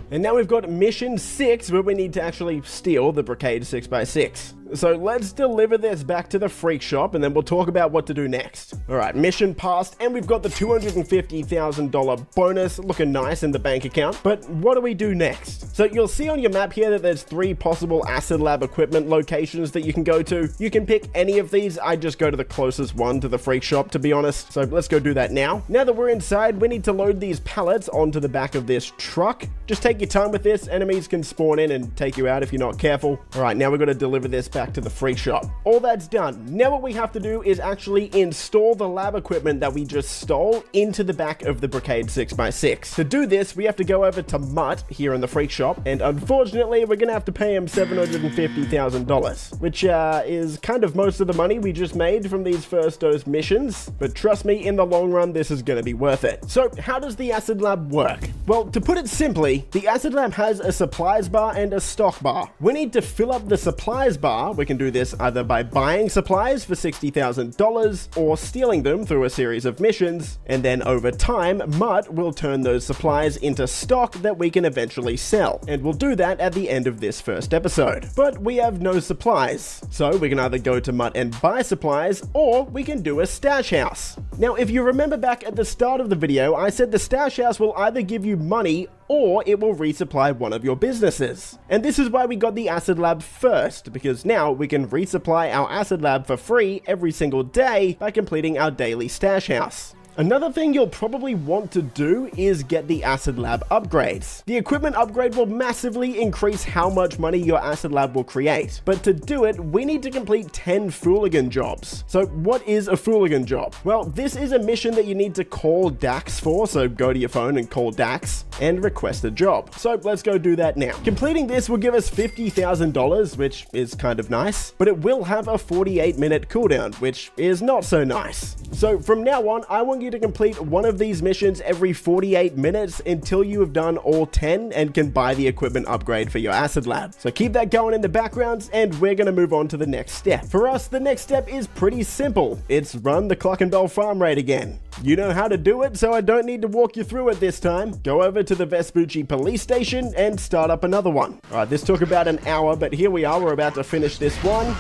And now we've got mission 6 where we need to actually steal the Brigade 6x6. So let's deliver this back to the freak shop and then we'll talk about what to do next. Alright, mission passed and we've got the $250,000 bonus looking nice in the bank account. But what do we do next? So you'll see on your map here that there's 3 possible acid lab equipment locations that you can go to. You can pick any of these. I just go to the closest one to the freak shop, to be honest. So let's go do that now. Now that we're inside, we need to load these pallets onto the back of this truck. Just take your time with this. Enemies can spawn in and take you out if you're not careful. Alright, now we're going to deliver this back to the freak shop. All that's done. Now what we have to do is actually install the lab equipment that we just stole into the back of the Brigade 6x6. To do this, we have to go over to Mutt here in the freak shop, and unfortunately we're gonna have to pay him $750,000, which is kind of most of the money we just made from these first dose missions, but trust me, in the long run this is gonna be worth it. So how does the acid lab work? Well, to put it simply, the acid lab has a supplies bar and a stock bar. We need to fill up the supplies bar. We can do this either by buying supplies for $60,000 or stealing them through a series of missions, and then over time, Mutt will turn those supplies into stock that we can eventually sell, and we'll do that at the end of this first episode. But we have no supplies, so we can either go to Mutt and buy supplies, or we can do a stash house. Now, if you remember back at the start of the video, I said the stash house will either give you money or it will resupply one of your businesses. And this is why we got the acid lab first, because now we can resupply our acid lab for free every single day by completing our daily stash house. Another thing you'll probably want to do is get the Acid Lab upgrades. The equipment upgrade will massively increase how much money your Acid Lab will create, but to do it, we need to complete 10 Fooligan jobs. So what is a Fooligan job? Well, this is a mission that you need to call Dax for, so go to your phone and call Dax and request a job. So let's go do that now. Completing this will give us $50,000, which is kind of nice, but it will have a 48-minute cooldown, which is not so nice. So from now on, I want you to complete one of these missions every 48 minutes until you have done all 10 and can buy the equipment upgrade for your Acid Lab. So keep that going in the background, and we're going to move on to the next step. For us, the next step is pretty simple. It's run the Cluckin farm raid again. You know how to do it, so I don't need to walk you through it this time. Go over to the Vespucci police station and start up another one. Alright, this took about an hour, but here we are, we're about to finish this one.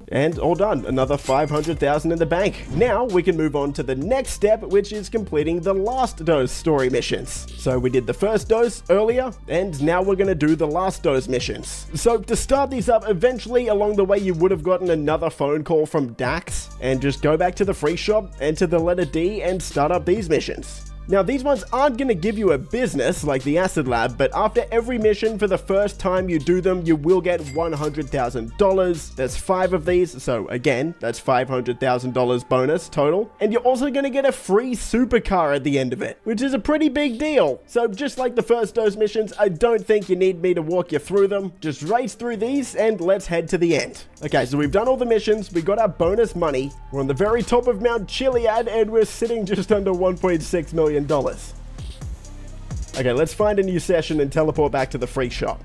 And all done, another 500,000 in the bank. Now we can move on to the next step, which is completing the last dose story missions. So we did the first dose earlier, and now we're gonna do the last dose missions. So to start these up, eventually along the way you would have gotten another phone call from Dax, and just go back to the free shop, enter the letter D, and start up these missions. Now, these ones aren't going to give you a business like the Acid Lab, but after every mission for the first time you do them, you will get $100,000. There's 5 of these, so again, that's $500,000 bonus total. And you're also going to get a free supercar at the end of it, which is a pretty big deal. So just like the first dose missions, I don't think you need me to walk you through them. Just race through these and let's head to the end. Okay, so we've done all the missions, we got our bonus money, we're on the very top of Mount Chiliad, and we're sitting just under $1.6 million. Okay, let's find a new session and teleport back to the free shop.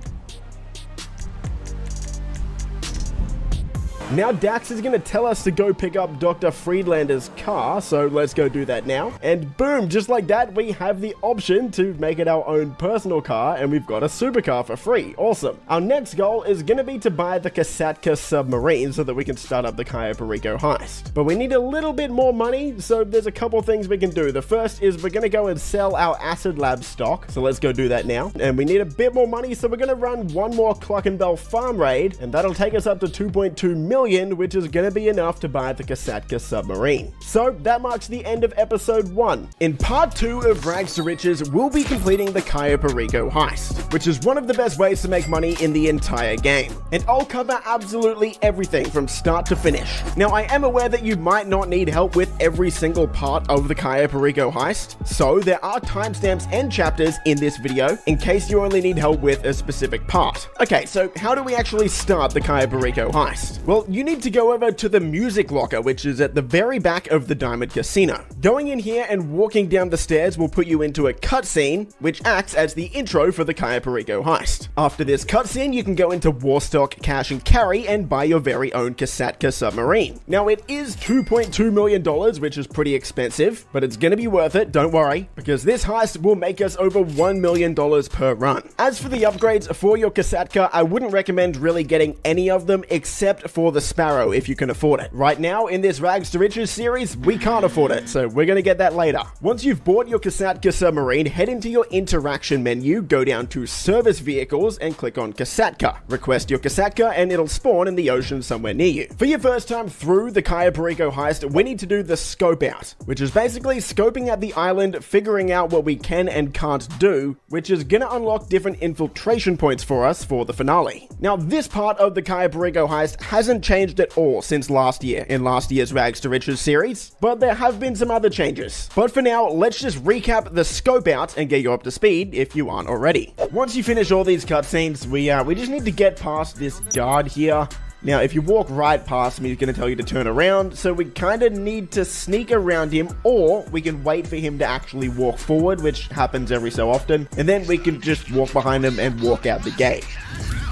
Now Dax is going to tell us to go pick up Dr. Friedlander's car, so let's go do that now. And boom, just like that, we have the option to make it our own personal car, and we've got a supercar for free. Awesome. Our next goal is going to be to buy the Kasatka submarine so that we can start up the Cayo Perico heist. But we need a little bit more money, so there's a couple things we can do. The first is we're going to go and sell our Acid Lab stock, so let's go do that now. And we need a bit more money, so we're going to run one more Cluckin farm raid, and that'll take us up to 2.2 million, which is going to be enough to buy the Kasatka submarine. So that marks the end of episode 1. In part 2 of Rags to Riches, we'll be completing the Cayo Perico heist, which is one of the best ways to make money in the entire game. And I'll cover absolutely everything from start to finish. Now, I am aware that you might not need help with every single part of the Cayo Perico heist, so there are timestamps and chapters in this video in case you only need help with a specific part. Okay, so how do we actually start the Cayo Perico heist? Well, you need to go over to the music locker, which is at the very back of the Diamond Casino. Going in here and walking down the stairs will put you into a cutscene, which acts as the intro for the Cayo Perico heist. After this cutscene, you can go into Warstock, Cash and Carry and buy your very own Kasatka submarine. Now, it is $2.2 million, which is pretty expensive, but it's gonna be worth it, don't worry, because this heist will make us over $1 million per run. As for the upgrades for your Kasatka, I wouldn't recommend really getting any of them except for the Sparrow if you can afford it. Right now, in this Rags to Riches series, we can't afford it, so we're gonna get that later. Once you've bought your Kasatka submarine, head into your interaction menu, go down to Service Vehicles, and click on Kasatka. Request your Kasatka, and it'll spawn in the ocean somewhere near you. For your first time through the Cayo Perico heist, we need to do the scope out, which is basically scoping out the island, figuring out what we can and can't do, which is gonna unlock different infiltration points for us for the finale. Now, this part of the Cayo Perico heist hasn't changed at all since last year in last year's Rags to Riches series, but there have been some other changes. But for now, let's just recap the scope out and get you up to speed if you aren't already. Once you finish all these cutscenes, we just need to get past this guard here. Now, if you walk right past him, he's going to tell you to turn around, so we kind of need to sneak around him, or we can wait for him to actually walk forward, which happens every so often, and then we can just walk behind him and walk out the gate.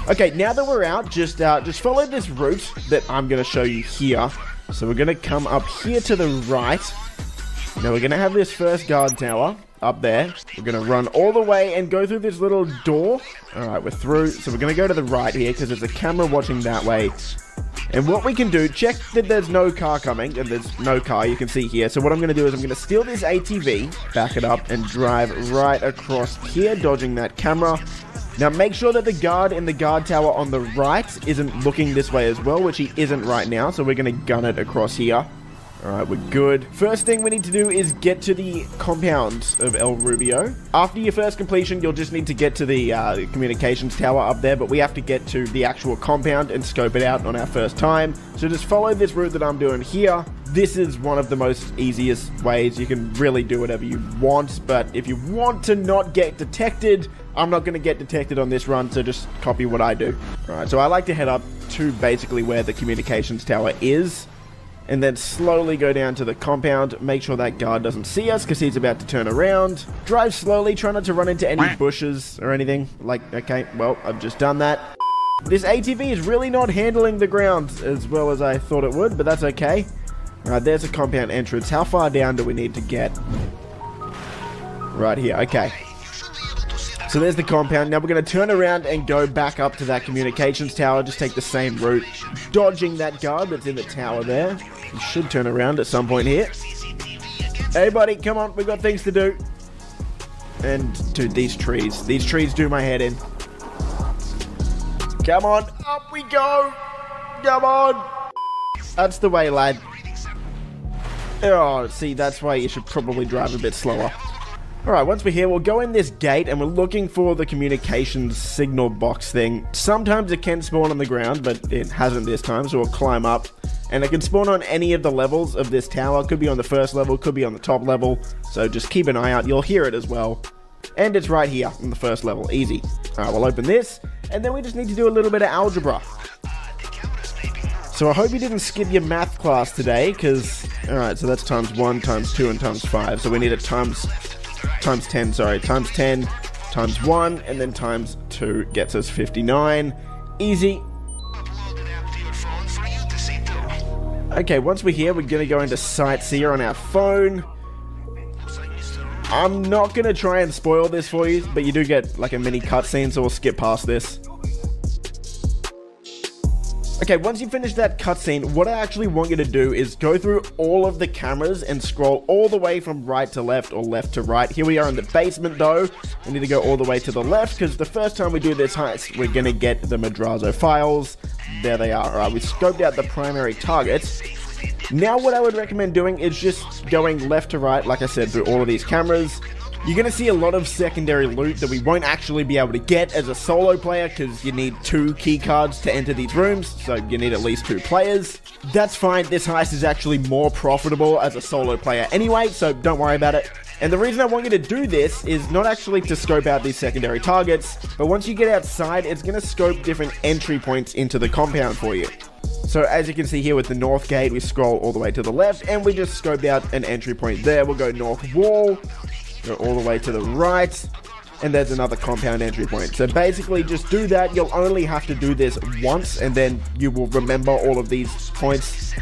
Okay, now that we're out, just follow this route that I'm going to show you here. So we're going to come up here to the right. Now we're going to have this first guard tower up there. We're going to run all the way and go through this little door. Alright, we're through. So we're going to go to the right here because there's a camera watching that way. And what we can do, check that there's no car coming, and there's no car you can see here. So what I'm going to do is I'm going to steal this ATV, back it up, and drive right across here, dodging that camera. Now make sure that the guard in the guard tower on the right isn't looking this way as well, which he isn't right now, so we're going to gun it across here. Alright, we're good. First thing we need to do is get to the compound of El Rubio. After your first completion, you'll just need to get to the communications tower up there, but we have to get to the actual compound and scope it out on our first time. So just follow this route that I'm doing here. This is one of the most easiest ways. You can really do whatever you want, but if you want to not get detected, I'm not going to get detected on this run, so just copy what I do. Alright, so I like to head up to basically where the communications tower is, and then slowly go down to the compound, make sure that guard doesn't see us because he's about to turn around. Drive slowly, try not to run into any bushes or anything. Like, okay, well, I've just done that. This ATV is really not handling the ground as well as I thought it would, but that's okay. Alright, there's a compound entrance. How far down do we need to get? Right here, okay. So there's the compound. Now we're going to turn around and go back up to that communications tower. Just take the same route, dodging that guard that's in the tower there. You should turn around at some point here. Hey buddy, come on, we've got things to do. And dude, these trees do my head in. Come on, up we go. Come on. That's the way, lad. Oh, see, that's why you should probably drive a bit slower. Alright, once we're here, we'll go in this gate and we're looking for the communications signal box thing. Sometimes it can spawn on the ground, but it hasn't this time, so we'll climb up. And it can spawn on any of the levels of this tower. Could be on the first level, could be on the top level. So just keep an eye out, you'll hear it as well. And it's right here on the first level, easy. Alright, we'll open this, and then we just need to do a little bit of algebra. So I hope you didn't skip your math class today, because... Alright, so that's times 1, times 2, and times 5. So we need a times 10, times 10, times 1, and then times 2 gets us 59. Easy. Okay, once we're here, we're going to go into Sightseer on our phone. I'm not going to try and spoil this for you, but you do get like a mini cutscene, so we'll skip past this. Okay, once you finish that cutscene, what I actually want you to do is go through all of the cameras and scroll all the way from right to left or left to right. Here we are in the basement though. We need to go all the way to the left because the first time we do this heist, we're going to get the Madrazo files. There they are. Alright, we scoped out the primary targets. Now what I would recommend doing is just going left to right, like I said, through all of these cameras. You're going to see a lot of secondary loot that we won't actually be able to get as a solo player because you need 2 key cards to enter these rooms, so you need at least 2 players. That's fine, this heist is actually more profitable as a solo player anyway, so don't worry about it. And the reason I want you to do this is not actually to scope out these secondary targets, but once you get outside, it's going to scope different entry points into the compound for you. So as you can see here with the north gate, we scroll all the way to the left, and we just scoped out an entry point there. We'll go north wall. Go all the way to the right, and there's another compound entry point. So basically just do that. You'll only have to do this once, and then you will remember all of these points.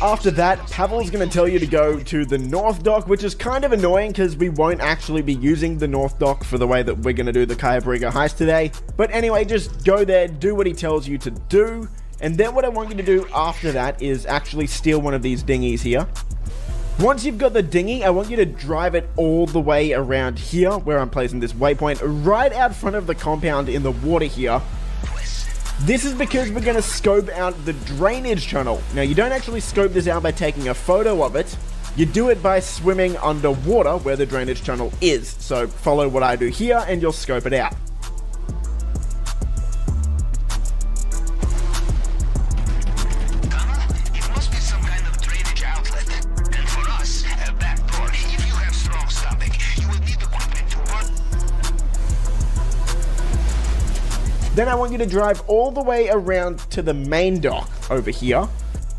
After that, Pavel's going to tell you to go to the north dock, which is kind of annoying because we won't actually be using the north dock for the way that we're going to do the Cayabriga heist today. But anyway, just go there, do what he tells you to do, and then what I want you to do after that is actually steal one of these dinghies here. Once you've got the dinghy, I want you to drive it all the way around here, where I'm placing this waypoint, right out front of the compound in the water here. This is because we're going to scope out the drainage tunnel. Now, you don't actually scope this out by taking a photo of it. You do it by swimming underwater where the drainage tunnel is. So follow what I do here and you'll scope it out. Then I want you to drive all the way around to the main dock over here.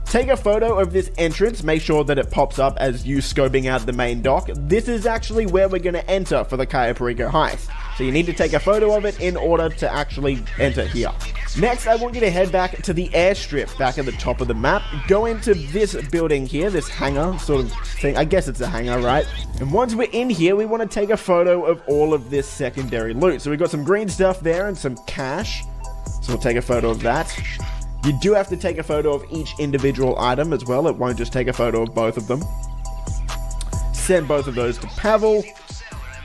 Take a photo of this entrance, make sure that it pops up as you scoping out the main dock. This is actually where we're going to enter for the Cayabriga heist. So you need to take a photo of it in order to actually enter here. Next, I want you to head back to the airstrip back at the top of the map. Go into this building here, this hangar sort of thing. I guess it's a hangar, right? And once we're in here, we want to take a photo of all of this secondary loot. So we've got some green stuff there and some cash. So we'll take a photo of that. You do have to take a photo of each individual item as well. It won't just take a photo of both of them. Send both of those to Pavel.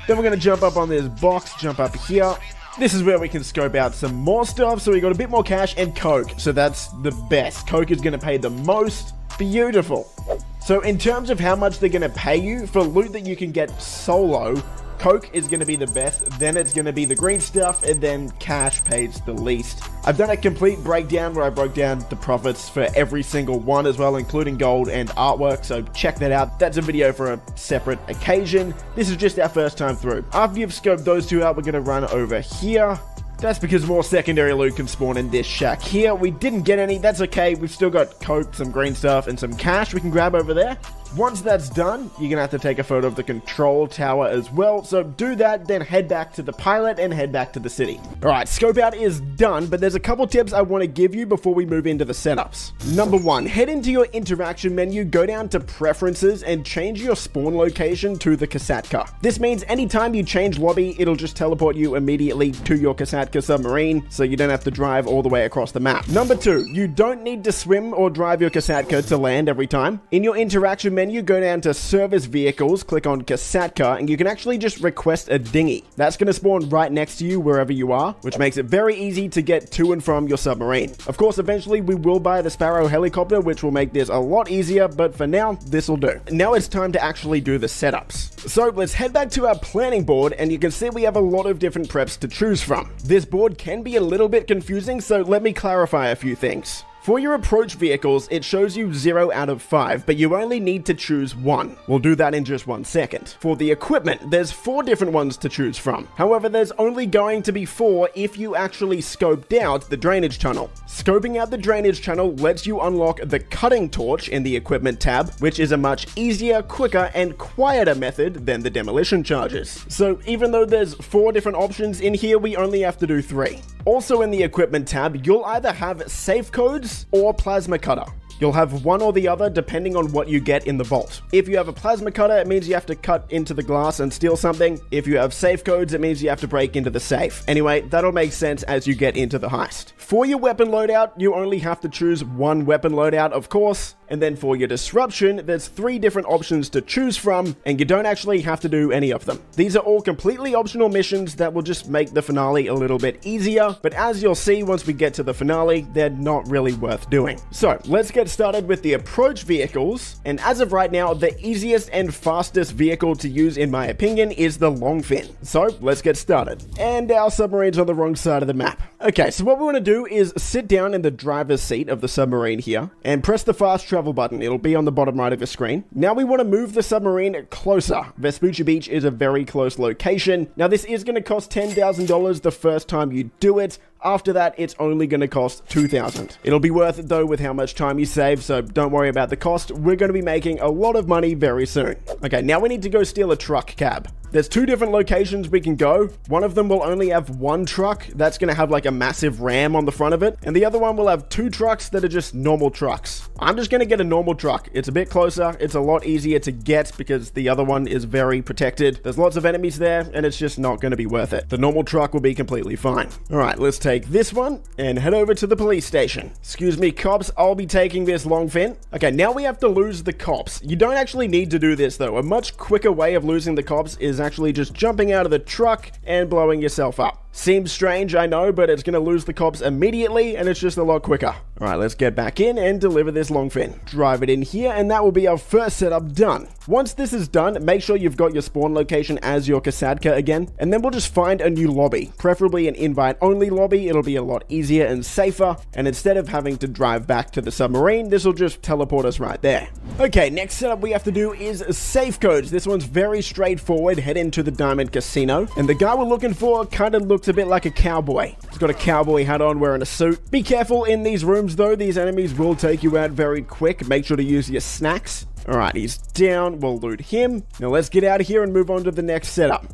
Then we're going to jump up on this box, jump up here. This is where we can scope out some more stuff. So we got a bit more cash and coke. So that's the best. Coke is going to pay the most. Beautiful. So in terms of how much they're going to pay you for loot that you can get solo, coke is going to be the best, then it's going to be the green stuff, and then cash pays the least. I've done a complete breakdown where I broke down the profits for every single one as well, including gold and artwork, so check that out. That's a video for a separate occasion. This is just our first time through. After you've scoped those two out, we're going to run over here. That's because more secondary loot can spawn in this shack here. We didn't get any, that's okay. We've still got coke, some green stuff, and some cash we can grab over there. Once that's done, you're gonna have to take a photo of the control tower as well. So do that, then head back to the pilot and head back to the city. All right, scope out is done, but there's a couple tips I want to give you before we move into the setups. Number one, head into your interaction menu, go down to preferences and change your spawn location to the Kasatka. This means anytime you change lobby, it'll just teleport you immediately to your Kasatka submarine, so you don't have to drive all the way across the map. Number two, you don't need to swim or drive your Kasatka to land every time. In your interaction menu, go down to service vehicles, click on Kasatka, and you can actually just request a dinghy. That's going to spawn right next to you wherever you are, which makes it very easy to get to and from your submarine. Of course, eventually we will buy the Sparrow helicopter, which will make this a lot easier, but for now, this will do. Now it's time to actually do the setups. So let's head back to our planning board, and you can see we have a lot of different preps to choose from. This board can be a little bit confusing, so let me clarify a few things. For your approach vehicles, it shows you 0 out of 5, but you only need to choose 1. We'll do that in just 1 second. For the equipment, there's 4 different ones to choose from. However, there's only going to be 4 if you actually scoped out the drainage tunnel. Scoping out the drainage tunnel lets you unlock the cutting torch in the equipment tab, which is a much easier, quicker, and quieter method than the demolition charges. So even though there's 4 different options in here, we only have to do 3. Also in the equipment tab, you'll either have safe codes or plasma cutter. You'll have one or the other depending on what you get in the vault. If you have a plasma cutter, it means you have to cut into the glass and steal something. If you have safe codes, it means you have to break into the safe. Anyway, that'll make sense as you get into the heist. For your weapon loadout, you only have to choose 1 weapon loadout, of course. And then for your disruption, there's 3 different options to choose from, and you don't actually have to do any of them. These are all completely optional missions that will just make the finale a little bit easier, but as you'll see once we get to the finale, they're not really worth doing. So let's get started with the approach vehicles, and as of right now, the easiest and fastest vehicle to use in my opinion is the Longfin. So let's get started. And our submarine's on the wrong side of the map. Okay, so what we want to do is sit down in the driver's seat of the submarine here, and press the fast travel button. It'll be on the bottom right of your screen. Now we want to move the submarine closer. Vespucci Beach is a very close location. Now this is going to cost $10,000 the first time you do it. After that, it's only going to cost $2,000. It'll be worth it though with how much time you save, so don't worry about the cost. We're going to be making a lot of money very soon. Okay, now we need to go steal a truck cab. There's 2 different locations we can go. One of them will only have 1 truck. That's going to have like a massive ram on the front of it. And the other one will have 2 trucks that are just normal trucks. I'm just going to get a normal truck. It's a bit closer. It's a lot easier to get because the other one is very protected. There's lots of enemies there and it's just not going to be worth it. The normal truck will be completely fine. All right, let's take this one and head over to the police station. Excuse me, cops, I'll be taking this Longfin. Okay, now we have to lose the cops. You don't actually need to do this though. A much quicker way of losing the cops is actually just jumping out of the truck and blowing yourself up. Seems strange, I know, but it's going to lose the cops immediately, and it's just a lot quicker. All right, let's get back in and deliver this Longfin. Drive it in here, and that will be our first setup done. Once this is done, make sure you've got your spawn location as your Kasatka again, and then we'll just find a new lobby, preferably an invite-only lobby. It'll be a lot easier and safer, and instead of having to drive back to the submarine, this will just teleport us right there. Okay, next setup we have to do is safe codes. This one's very straightforward. Head into the Diamond Casino, and the guy we're looking for kind of looks a bit like a cowboy. He's got a cowboy hat on, wearing a suit. Be careful in these rooms though, these enemies will take you out very quick. Make sure to use your snacks. Alright, he's down, we'll loot him. Now let's get out of here and move on to the next setup.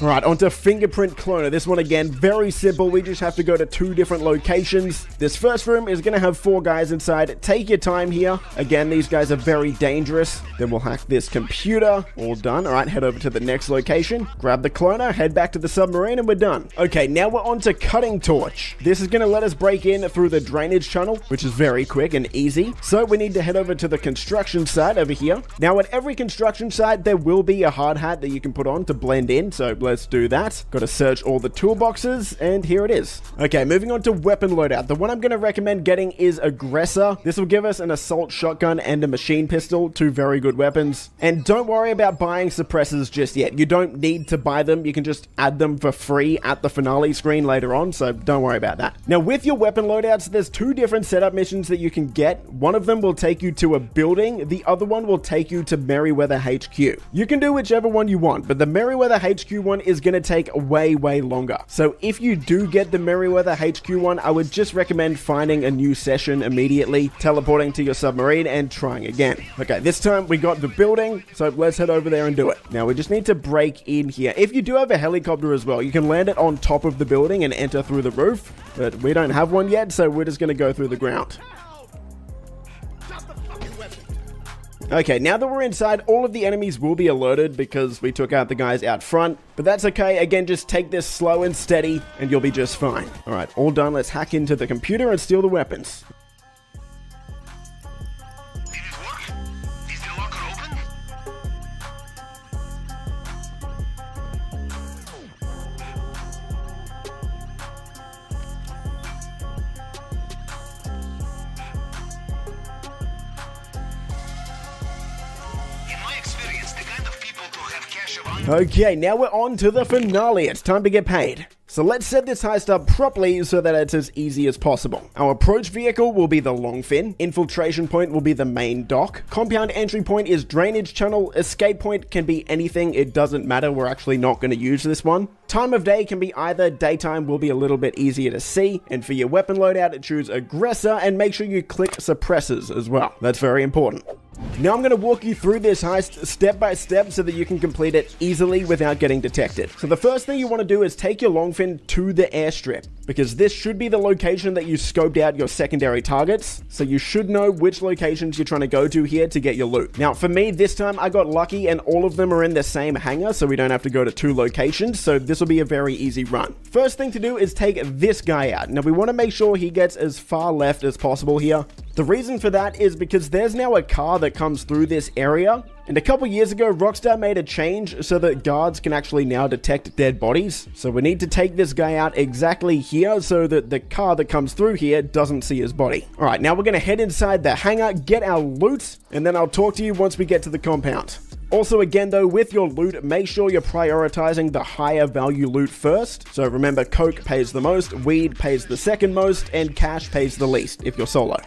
Alright, onto Fingerprint Cloner. This one again, very simple. We just have to go to 2 different locations. This first room is going to have 4 guys inside. Take your time here. Again, these guys are very dangerous. Then we'll hack this computer. All done. Alright, head over to the next location. Grab the cloner, head back to the submarine, and we're done. Okay, now we're on to Cutting Torch. This is going to let us break in through the drainage tunnel, which is very quick and easy. So we need to head over to the construction site over here. Now at every construction site, there will be a hard hat that you can put on to blend in. So let's let's do that. Got to search all the toolboxes, and here it is. Okay, moving on to weapon loadout. The one I'm going to recommend getting is Aggressor. This will give us an assault shotgun and a machine pistol, two very good weapons. And don't worry about buying suppressors just yet. You don't need to buy them. You can just add them for free at the finale screen later on, so don't worry about that. Now, with your weapon loadouts, there's two different setup missions that you can get. One of them will take you to a building. The other one will take you to Merryweather HQ. You can do whichever one you want, but the Merryweather HQ one is going to take way longer. So if you do get the Merryweather HQ one, I would just recommend finding a new session immediately, teleporting to your submarine, and trying again. Okay, this time we got the building, so let's head over there and do it. Now we just need to break in here. If you do have a helicopter as well, you can land it on top of the building and enter through the roof, but we don't have one yet, so we're just going to go through the ground. Okay, now that we're inside, all of the enemies will be alerted because we took out the guys out front, but that's okay. Again, just take this slow and steady and you'll be just fine. All right, all done. Let's hack into the computer and steal the weapons. Did it work? Is the locker open? Okay, now we're on to the finale. It's time to get paid. So let's set this heist up properly so that it's as easy as possible. Our approach vehicle will be the Longfin, infiltration point will be the main dock, compound entry point is drainage channel, escape point can be anything, it doesn't matter, we're actually not going to use this one. Time of day can be either, daytime will be a little bit easier to see, and for your weapon loadout, choose Aggressor and make sure you click suppressors as well. That's very important. Now I'm going to walk you through this heist step by step so that you can complete it easily without getting detected. So the first thing you want to do is take your Longfin to the airstrip, because this should be the location that you scoped out your secondary targets, so you should know which locations you're trying to go to here to get your loot. Now for me, this time I got lucky and all of them are in the same hangar, so we don't have to go to two locations, so this will be a very easy run. First thing to do is take this guy out. Now we want to make sure he gets as far left as possible here. The reason for that is because there's now a car that comes through this area, and a couple years ago Rockstar made a change so that guards can actually now detect dead bodies. So we need to take this guy out exactly here so that the car that comes through here doesn't see his body. Alright, now we're going to head inside the hangar, get our loot, and then I'll talk to you once we get to the compound. Also again though, with your loot, make sure you're prioritizing the higher value loot first. So remember, coke pays the most, weed pays the second most, and cash pays the least if you're solo.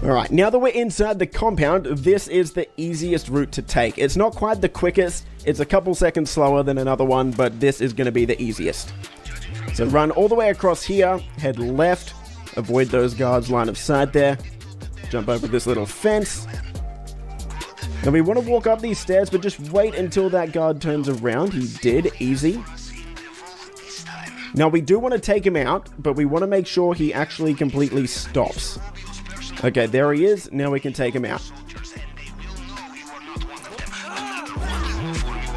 Alright, now that we're inside the compound, this is the easiest route to take. It's not quite the quickest, it's a couple seconds slower than another one, but this is going to be the easiest. So run all the way across here, head left, avoid those guards' line of sight there, jump over this little fence. Now we want to walk up these stairs, but just wait until that guard turns around. He did, easy. Now we do want to take him out, but we want to make sure he actually completely stops. Okay, there he is. Now we can take him out.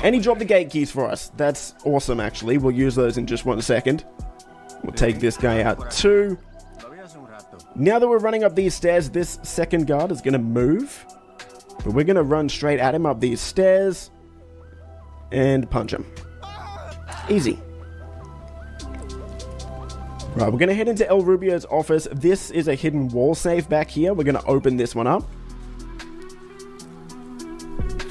And he dropped the gate keys for us. That's awesome, actually. We'll use those in just 1 second. We'll take this guy out too. Now that we're running up these stairs, this second guard is going to move. But we're going to run straight at him up these stairs. And punch him. Easy. Right, we're going to head into El Rubio's office. This is a hidden wall safe back here. We're going to open this one up.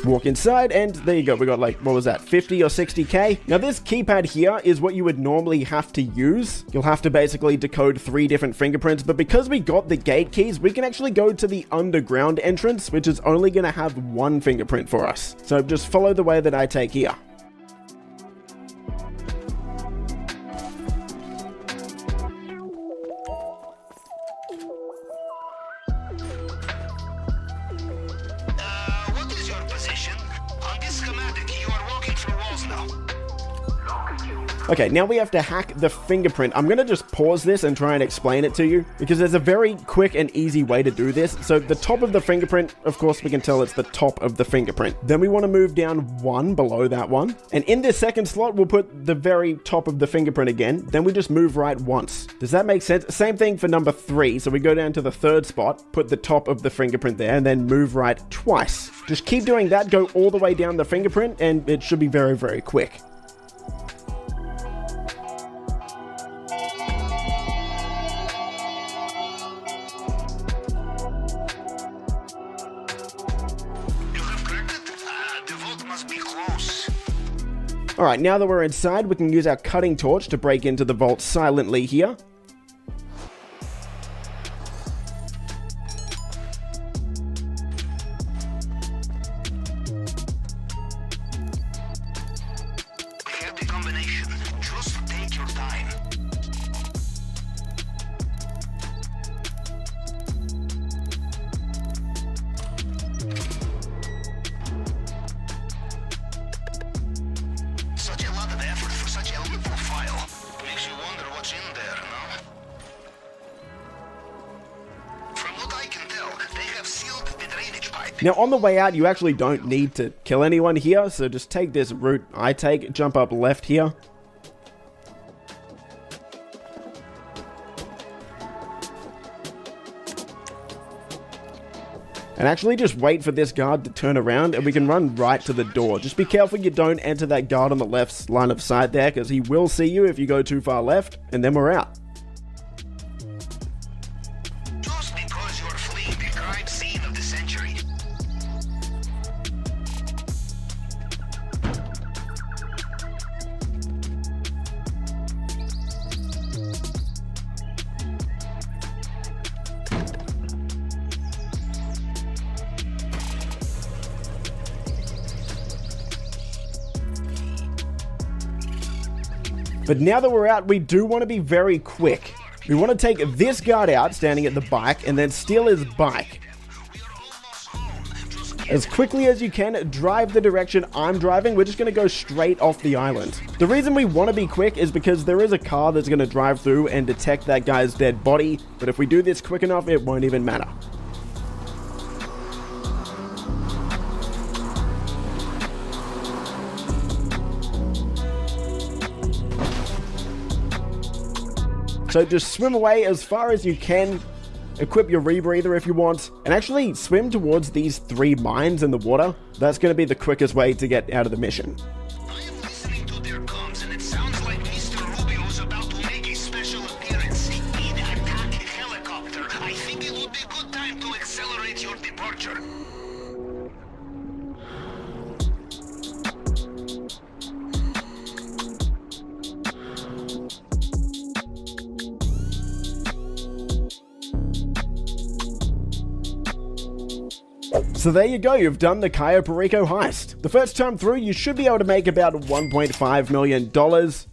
Walk inside, and there you go. We got like, what was that, 50 or 60k? Now this keypad here is what you would normally have to use. You'll have to basically decode 3 different fingerprints, but because we got the gate keys, we can actually go to the underground entrance, which is only going to have 1 fingerprint for us. So just follow the way that I take here. Okay, now we have to hack the fingerprint. I'm going to just pause this and try and explain it to you, because there's a very quick and easy way to do this. So the top of the fingerprint, of course, we can tell it's the top of the fingerprint. Then we want to move down 1 below that one. And in this second slot, we'll put the very top of the fingerprint again. Then we just move right once. Does that make sense? Same thing for number 3. So we go down to the 3rd spot, put the top of the fingerprint there, and then move right twice. Just keep doing that, go all the way down the fingerprint, and it should be very, very quick. Alright, now that we're inside, we can use our cutting torch to break into the vault silently here. We have the combination. Just take your time. Such a lot of effort for such a little file. Makes you wonder what's in there, no? From what I can tell, they have sealed the drainage pipe. Now on the way out, you actually don't need to kill anyone here, so just take this route I take, jump up left here. And actually just wait for this guard to turn around and we can run right to the door. Just be careful you don't enter that guard on the left's line of sight there, because he will see you if you go too far left, and then we're out. Just because you're fleeing the crime scene of the century. But now that we're out, we do want to be very quick. We want to take this guard out, standing at the bike, and then steal his bike. As quickly as you can, drive the direction I'm driving. We're just going to go straight off the island. The reason we want to be quick is because there is a car that's going to drive through and detect that guy's dead body. But if we do this quick enough, it won't even matter. So just swim away as far as you can, equip your rebreather if you want, and actually swim towards these 3 mines in the water. That's going to be the quickest way to get out of the mission. I am listening to their comms, and it sounds like Mr. Rubio is about to make a special appearance in an attack helicopter. I think it would be a good time to accelerate your departure. So there you go, you've done the Cayo Perico heist. The first time through, you should be able to make about $1.5 million.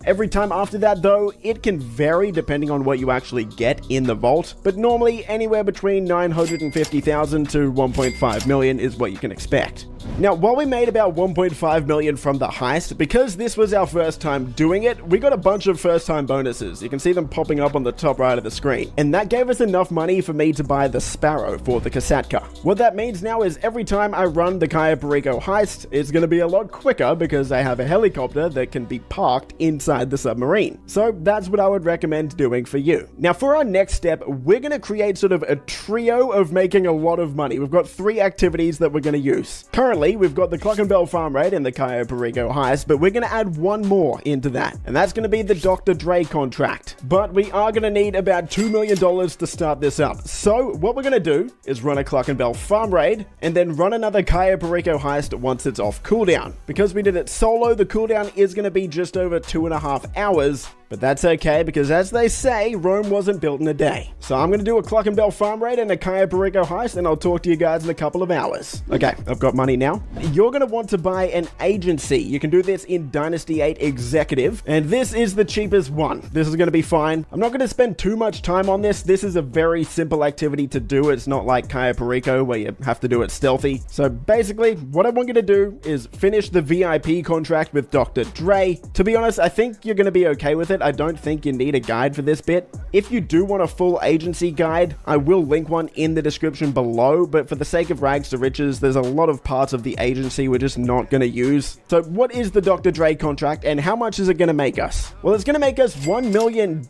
Every time after that though, it can vary depending on what you actually get in the vault, but normally anywhere between $950,000 to $1.5 million is what you can expect. Now, while we made about $1.5 million from the heist, because this was our first time doing it, we got a bunch of first time bonuses. You can see them popping up on the top right of the screen. And that gave us enough money for me to buy the Sparrow for the Kasatka. What that means now is every time I run the Cayo Perico heist, it's going to be a lot quicker because I have a helicopter that can be parked inside the submarine. So that's what I would recommend doing for you. Now, for our next step, we're going to create sort of a trio of making a lot of money. We've got 3 activities that we're going to use. Currently, we've got the Cluckin farm raid and the Cayo Perico heist, but we're going to add one more into that, and that's going to be the Dr. Dre contract. But we are going to need about $2 million to start this up. So what we're going to do is run a Cluckin farm raid and then run another Cayo Perico heist once it's off cooldown. Because we did it solo, the cooldown is going to be just over 2.5 hours. But that's okay, because as they say, Rome wasn't built in a day. So I'm going to do a Cluckin farm raid and a Cayo Perico heist, and I'll talk to you guys in a couple of hours. Okay, I've got money now. You're going to want to buy an agency. You can do this in Dynasty 8 Executive, and this is the cheapest one. This is going to be fine. I'm not going to spend too much time on this. This is a very simple activity to do. It's not like Cayo Perico where you have to do it stealthy. So basically, what I want you to do is finish the VIP contract with Dr. Dre. To be honest, I think you're going to be okay with it. I don't think you need a guide for this bit. If you do want a full agency guide, I will link one in the description below, but for the sake of rags to riches, there's a lot of parts of the agency we're just not going to use. So what is the Dr. Dre contract and how much is it going to make us? Well, it's going to make us $1 million,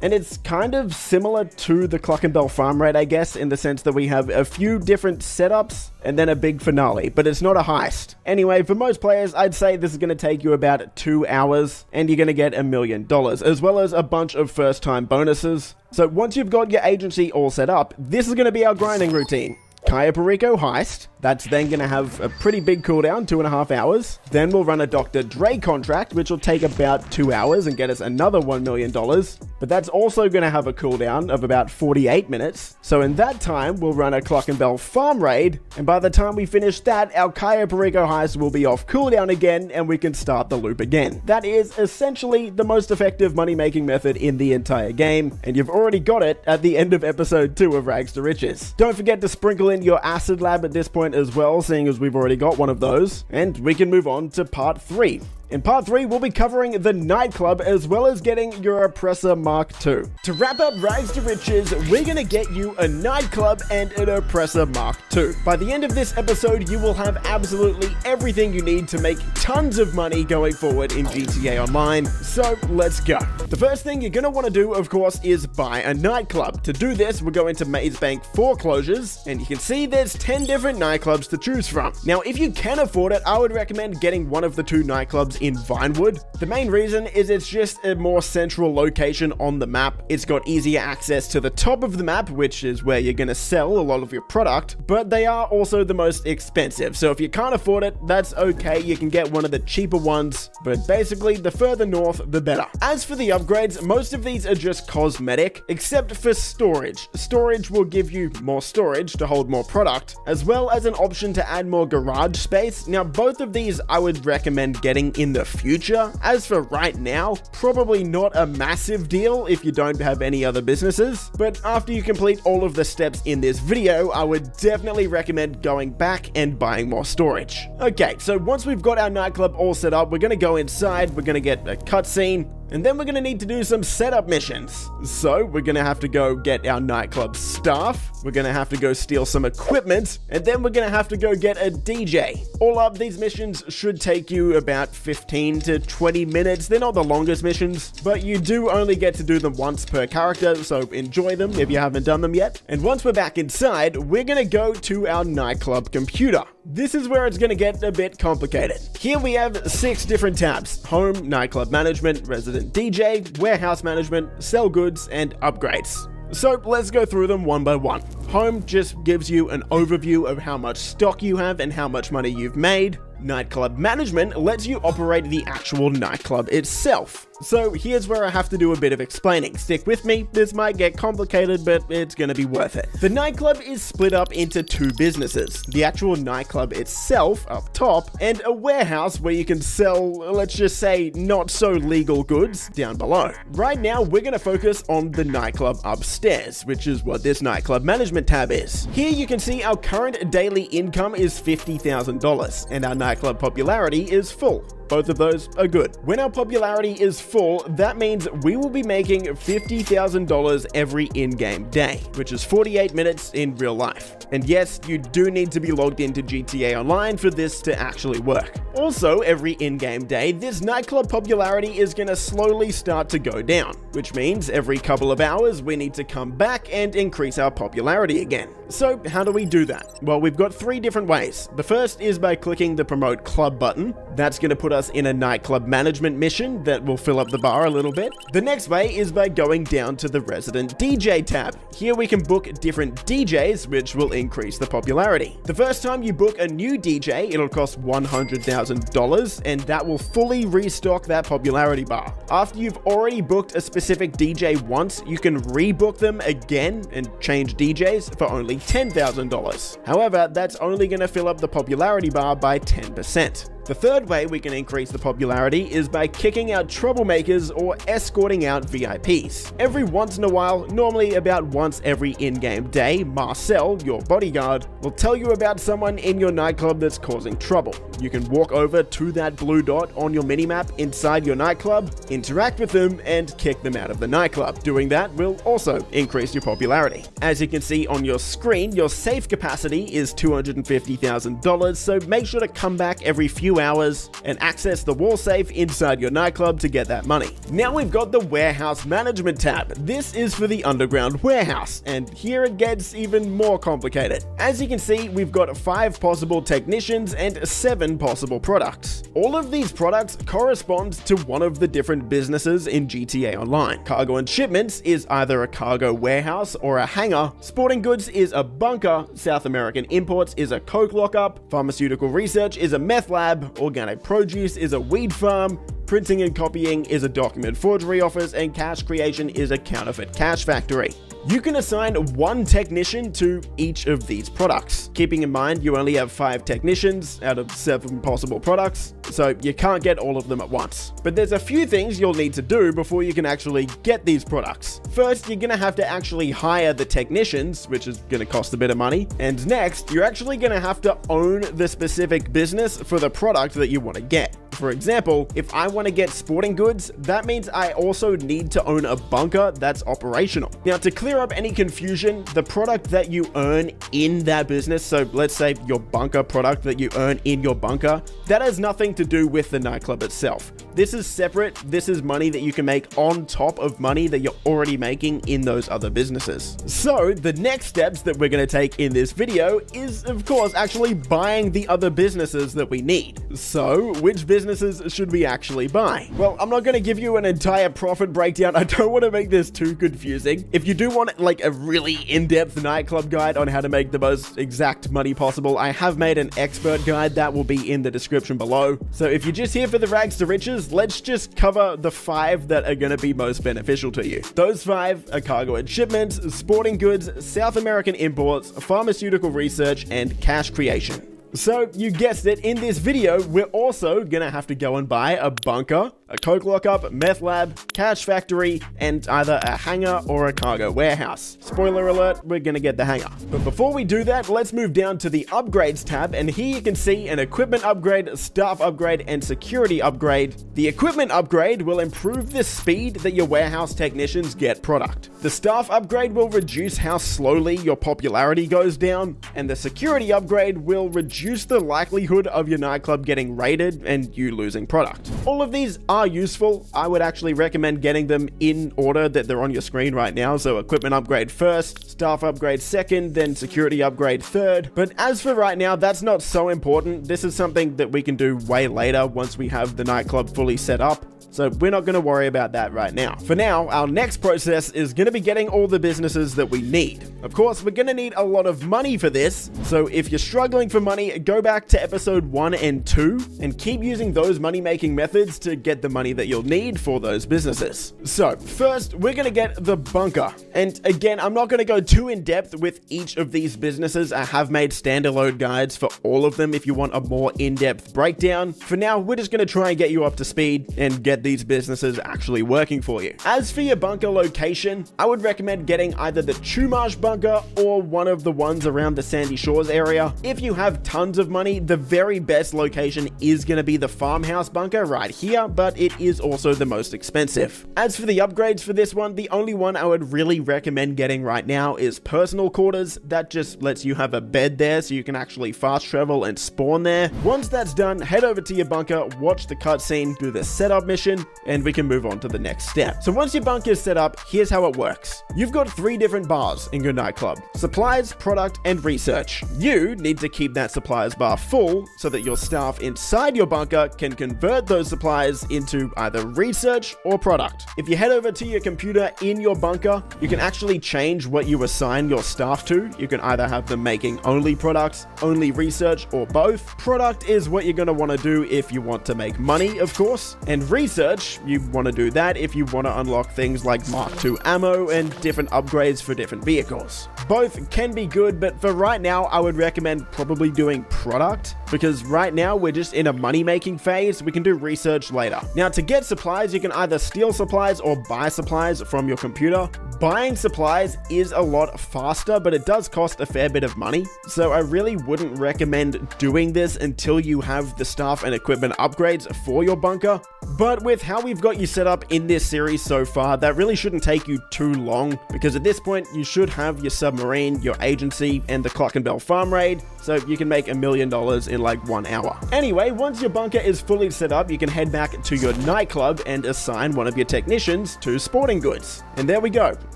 and it's kind of similar to the Cluckin farm raid, I guess, in the sense that we have a few different setups and then a big finale, but it's not a heist. Anyway, for most players, I'd say this is going to take you about 2 hours, and you're going to get $1 million, as well as a bunch of first-time bonuses. So once you've got your agency all set up, this is going to be our grinding routine. Cayo Perico heist. That's then going to have a pretty big cooldown, 2.5 hours. Then we'll run a Dr. Dre contract, which will take about 2 hours and get us another $1 million. But that's also going to have a cooldown of about 48 minutes. So in that time, we'll run a Cluckin farm raid. And by the time we finish that, our Cayo Perico heist will be off cooldown again, and we can start the loop again. That is essentially the most effective money-making method in the entire game. And you've already got it at the end of episode 2 of Rags to Riches. Don't forget to sprinkle in your acid lab at this point as well, seeing as we've already got one of those, and we can move on to part 3. In part 3, we'll be covering the Nightclub as well as getting your Oppressor Mk2. To wrap up Rags to Riches, we're gonna get you a Nightclub and an Oppressor Mk2. By the end of this episode, you will have absolutely everything you need to make tons of money going forward in GTA Online, so let's go. The first thing you're gonna wanna do, of course, is buy a Nightclub. To do this, we're going to Maze Bank foreclosures, and you can see there's 10 different nightclubs to choose from. Now, if you can afford it, I would recommend getting one of the 2 nightclubs in Vinewood. The main reason is it's just a more central location on the map. It's got easier access to the top of the map, which is where you're going to sell a lot of your product, but they are also the most expensive. So if you can't afford it, that's okay. You can get one of the cheaper ones, but basically the further north, the better. As for the upgrades, most of these are just cosmetic, except for storage. Storage will give you more storage to hold more product, as well as an option to add more garage space. Now, both of these I would recommend getting in the future. As for right now, probably not a massive deal if you don't have any other businesses, but after you complete all of the steps in this video, I would definitely recommend going back and buying more storage. Okay, so once we've got our nightclub all set up, we're gonna go inside, we're gonna get a cutscene, and then we're going to need to do some setup missions. So we're going to have to go get our nightclub staff, we're going to have to go steal some equipment, and then we're going to have to go get a DJ. All up, these missions should take you about 15 to 20 minutes. They're not the longest missions, but you do only get to do them once per character, so enjoy them if you haven't done them yet. And once we're back inside, we're going to go to our nightclub computer. This is where it's going to get a bit complicated. Here we have 6 different tabs: Home, Nightclub Management, Resident DJ, Warehouse Management, Sell Goods, and Upgrades. So let's go through them one by one. Home just gives you an overview of how much stock you have and how much money you've made. Nightclub Management lets you operate the actual nightclub itself. So here's where I have to do a bit of explaining. Stick with me, this might get complicated, but it's gonna be worth it. The nightclub is split up into two businesses. The actual nightclub itself up top, and a warehouse where you can sell, let's just say, not so legal goods down below. Right now, we're gonna focus on the nightclub upstairs, which is what this nightclub management tab is. Here you can see our current daily income is $50,000, and our nightclub popularity is full. Both of those are good. When our popularity is full, that means we will be making $50,000 every in-game day, which is 48 minutes in real life. And yes, you do need to be logged into GTA Online for this to actually work. Also, every in-game day, this nightclub popularity is going to slowly start to go down, which means every couple of hours we need to come back and increase our popularity again. So how do we do that? Well, we've got three different ways. The first is by clicking the Promote Club button. That's going to put us in a nightclub management mission that will fill up the bar a little bit. The next way is by going down to the Resident DJ tab. Here we can book different DJs, which will increase the popularity. The first time you book a new DJ, it'll cost $100,000, and that will fully restock that popularity bar. After you've already booked a specific DJ once, you can rebook them again and change DJs for only $10,000. However, that's only going to fill up the popularity bar by 10%. The third way we can increase the popularity is by kicking out troublemakers or escorting out VIPs. Every once in a while, normally about once every in-game day, Marcel, your bodyguard, will tell you about someone in your nightclub that's causing trouble. You can walk over to that blue dot on your minimap inside your nightclub, interact with them, and kick them out of the nightclub. Doing that will also increase your popularity. As you can see on your screen, your safe capacity is $250,000, so make sure to come back every few hours and access the wall safe inside your nightclub to get that money. Now we've got the warehouse management tab. This is for the underground warehouse, and here it gets even more complicated. As you can see, we've got 5 possible technicians and 7 possible products. All of these products correspond to one of the different businesses in GTA Online. Cargo and shipments is either a cargo warehouse or a hangar. Sporting goods is a bunker. South American imports is a coke lockup. Pharmaceutical research is a meth lab. Organic produce is a weed farm. Printing and copying is a document forgery office, and cash creation is a counterfeit cash factory. You can assign 1 technician to each of these products. Keeping in mind you only have 5 technicians out of 7 possible products, so you can't get all of them at once. But there's a few things you'll need to do before you can actually get these products. First, you're gonna have to actually hire the technicians, which is gonna cost a bit of money. And next, you're actually gonna have to own the specific business for the product that you want to get. For example, if I want to get sporting goods, that means I also need to own a bunker that's operational. Now, to clear up any confusion, the product that you earn in that business, so let's say your bunker product that you earn in your bunker, that has nothing to do with the nightclub itself. This is separate. This is money that you can make on top of money that you're already making in those other businesses. So the next steps that we're going to take in this video is, of course, actually buying the other businesses that we need. So which businesses should we actually buy? Well, I'm not going to give you an entire profit breakdown. I don't want to make this too confusing. If you do want like a really in-depth nightclub guide on how to make the most exact money possible, I have made an expert guide that will be in the description below. So if you're just here for the rags to riches, let's just cover the 5 that are going to be most beneficial to you. Those 5 are cargo and shipments, sporting goods, South American imports, pharmaceutical research, and cash creation. So you guessed it, in this video, we're also gonna have to go and buy a bunker, a coke lockup, meth lab, cash factory, and either a hangar or a cargo warehouse. Spoiler alert, we're gonna get the hangar. But before we do that, let's move down to the upgrades tab, and here you can see an equipment upgrade, staff upgrade, and security upgrade. The equipment upgrade will improve the speed that your warehouse technicians get product. The staff upgrade will reduce how slowly your popularity goes down, and the security upgrade will reduce the likelihood of your nightclub getting raided and you losing product. All of these are useful. I would actually recommend getting them in order that they're on your screen right now. So equipment upgrade first, staff upgrade second, then security upgrade third. But as for right now, that's not so important. This is something that we can do way later once we have the nightclub fully set up. So we're not going to worry about that right now. For now, our next process is going to be getting all the businesses that we need. Of course, we're going to need a lot of money for this. So if you're struggling for money, say go back to episode 1 and 2 and keep using those money-making methods to get the money that you'll need for those businesses. So first, we're going to get the bunker. And again, I'm not going to go too in-depth with each of these businesses. I have made standalone guides for all of them if you want a more in-depth breakdown. For now, we're just going to try and get you up to speed and get these businesses actually working for you. As for your bunker location, I would recommend getting either the Chumash bunker or one of the ones around the Sandy Shores area. If you have tons of money, the very best location is going to be the farmhouse bunker right here, but it is also the most expensive. As for the upgrades for this one, the only one I would really recommend getting right now is personal quarters. That just lets you have a bed there so you can actually fast travel and spawn there. Once that's done, head over to your bunker, watch the cutscene, do the setup mission, and we can move on to the next step. So once your bunker is set up, here's how it works. You've got 3 different bars in your nightclub: supplies, product, and research. You need to keep that supplies bar full so that your staff inside your bunker can convert those supplies into either research or product. If you head over to your computer in your bunker, you can actually change what you assign your staff to. You can either have them making only products, only research, or both. Product is what you're going to want to do if you want to make money, of course, and research, you want to do that if you want to unlock things like Mark II ammo and different upgrades for different vehicles. Both can be good, but for right now, I would recommend probably doing product, because right now we're just in a money-making phase. We can do research later. Now, to get supplies, you can either steal supplies or buy supplies from your computer. Buying supplies is a lot faster, but it does cost a fair bit of money, so I really wouldn't recommend doing this until you have the staff and equipment upgrades for your bunker. But with how we've got you set up in this series so far, that really shouldn't take you too long, because at this point you should have your submarine, your agency, and the Cluckin farm raid, so you can make $1 million in like 1 hour. Anyway, once your bunker is fully set up, you can head back to your nightclub and assign one of your technicians to sporting goods. And there we go.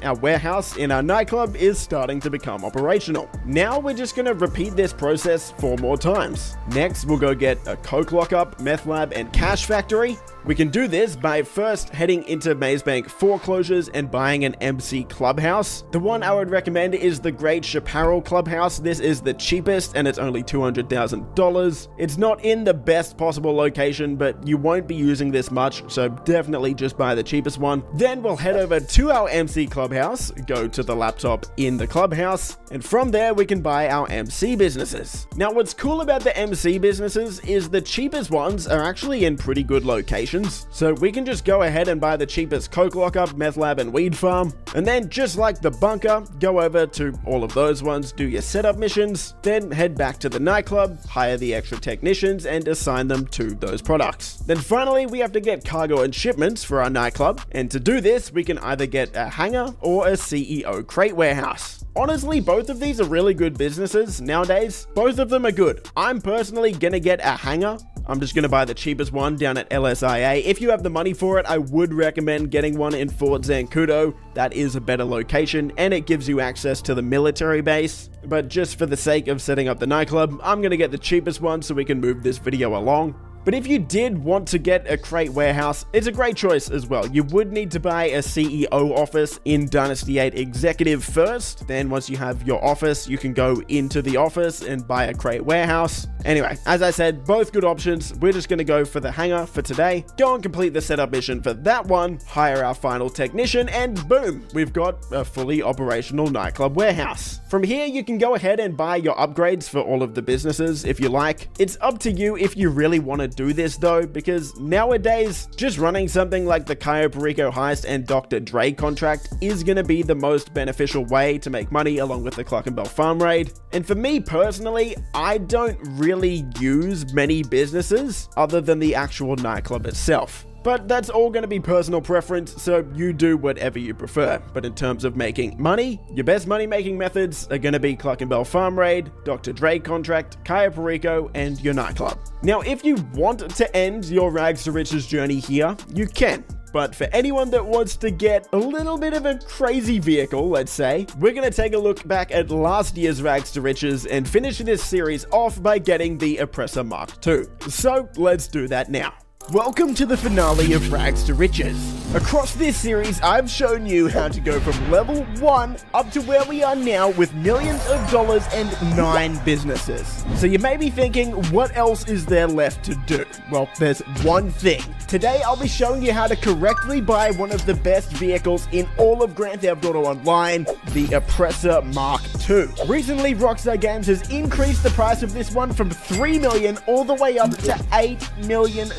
Our warehouse in our nightclub is starting to become operational. Now we're just going to repeat this process 4 more times. Next, we'll go get a coke lockup, meth lab, and cash factory. We can do this by first heading into Maze Bank foreclosures and buying an MC clubhouse. The one I would recommend is the Great Chaparral Clubhouse. This is the cheapest and it's only $200,000. It's not in the best possible location, but you won't be using this much, so definitely just buy the cheapest one. Then we'll head over to our MC clubhouse, go to the laptop in the clubhouse, and from there we can buy our MC businesses. Now, what's cool about the MC businesses is the cheapest ones are actually in pretty good locations. So we can just go ahead and buy the cheapest coke lockup, meth lab, and weed farm. And then just like the bunker, go over to all of those ones, do your setup missions, then head back to the nightclub, hire the extra technicians, and assign them to those products. Then finally, we have to get cargo and shipments for our nightclub. And to do this, we can either get a hangar or a CEO crate warehouse. Honestly, both of these are really good businesses nowadays. Both of them are good. I'm personally gonna get a hangar. I'm just going to buy the cheapest one down at LSIA. If you have the money for it, I would recommend getting one in Fort Zancudo. That is a better location and it gives you access to the military base. But just for the sake of setting up the nightclub, I'm going to get the cheapest one so we can move this video along. But if you did want to get a crate warehouse, it's a great choice as well. You would need to buy a CEO office in Dynasty 8 Executive first. Then once you have your office, you can go into the office and buy a crate warehouse. Anyway, as I said, both good options. We're just going to go for the hangar for today. Go and complete the setup mission for that one, hire our final technician, and boom, we've got a fully operational nightclub warehouse. From here, you can go ahead and buy your upgrades for all of the businesses if you like. It's up to you if you really want to do this though, because nowadays, just running something like the Cayo Perico heist and Dr. Dre contract is going to be the most beneficial way to make money along with the Cluckin farm raid. And for me personally, I don't really use many businesses other than the actual nightclub itself. But that's all going to be personal preference, so you do whatever you prefer. But in terms of making money, your best money-making methods are going to be Cluckin farm raid, Dr. Dre contract, Cayo Perico, and your nightclub. Now, if you want to end your rags to riches journey here, you can. But for anyone that wants to get a little bit of a crazy vehicle, let's say, we're going to take a look back at last year's Rags to Riches and finish this series off by getting the Oppressor Mk2. So let's do that now. Welcome to the finale of Rags to Riches. Across this series, I've shown you how to go from level 1 up to where we are now with millions of dollars and 9 businesses. So you may be thinking, what else is there left to do? Well, there's one thing. Today, I'll be showing you how to correctly buy one of the best vehicles in all of Grand Theft Auto Online, the Oppressor Mk2. Recently, Rockstar Games has increased the price of this one from $3 million all the way up to $8 million.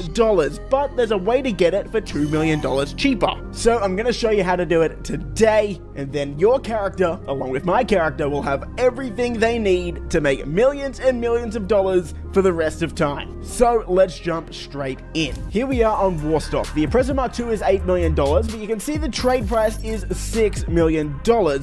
But there's a way to get it for $2 million cheaper. So I'm going to show you how to do it today, and then your character, along with my character, will have everything they need to make millions and millions of dollars for the rest of time. So let's jump straight in. Here we are on Warstock. The Oppressor Mk2 is $8 million, but you can see the trade price is $6 million,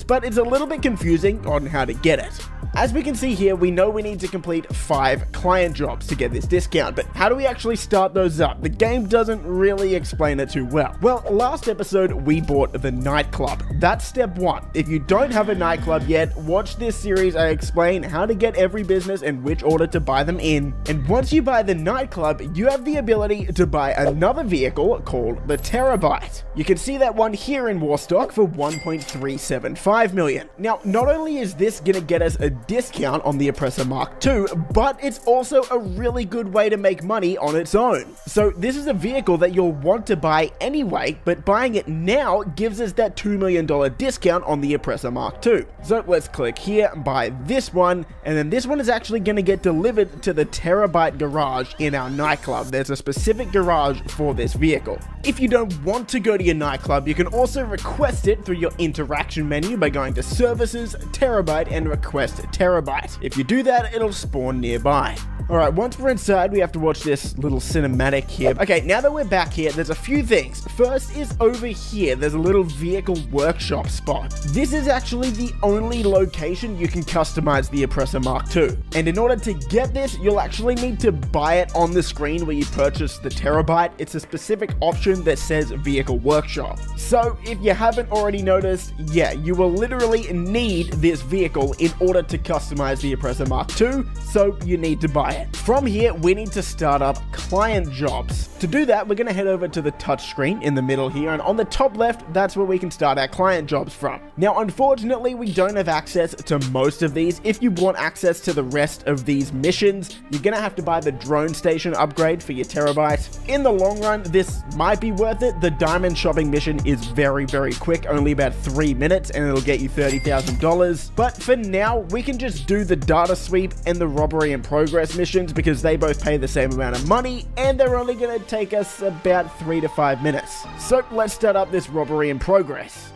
but it's a little bit confusing on how to get it. As we can see here, we know we need to complete 5 client jobs to get this discount, but how do we actually start those up? The game doesn't really explain it too well. Well, last episode, we bought the Nightclub. That's step 1. If you don't have a Nightclub yet, watch this series. I explain how to get every business and which order to buy them in. And once you buy the Nightclub, you have the ability to buy another vehicle called the Terabyte. You can see that one here in Warstock for $1.375 million. Now, not only is this gonna get us a discount on the Oppressor Mk2, but it's also a really good way to make money on its own. So this is a vehicle that you'll want to buy anyway, but buying it now gives us that $2 million discount on the Oppressor Mk2. So let's click here, buy this one, and then this one is actually going to get delivered to the Terabyte garage in our Nightclub. There's a specific garage for this vehicle. If you don't want to go to your Nightclub, you can also request it through your interaction menu by going to Services, Terabyte, and Request Terabyte. If you do that, it'll spawn nearby. Alright, once we're inside, we have to watch this little cinematic here. Okay, now that we're back here, there's a few things. First is over here, there's a little vehicle workshop spot. This is actually the only location you can customize the Oppressor Mk2. And in order to get this, you'll actually need to buy it on the screen where you purchase the Terabyte. It's a specific option that says Vehicle Workshop. So, if you haven't already noticed, yeah, you will literally need this vehicle in order to customize the Oppressor Mk2, so you need to buy it. From here, we need to start up client jobs. To do that, we're going to head over to the touchscreen in the middle here, and on the top left, that's where we can start our client jobs from. Now, unfortunately, we don't have access to most of these. If you want access to the rest of these missions, you're going to have to buy the drone station upgrade for your Terabyte. In the long run, this might be worth it. The diamond shopping mission is very, very quick, only about 3 minutes, and it'll get you $30,000. But for now, we can just do the data sweep and the robbery in progress missions because they both pay the same amount of money, and they're only going to take us about 3 to 5 minutes. So let's start up this robbery in progress.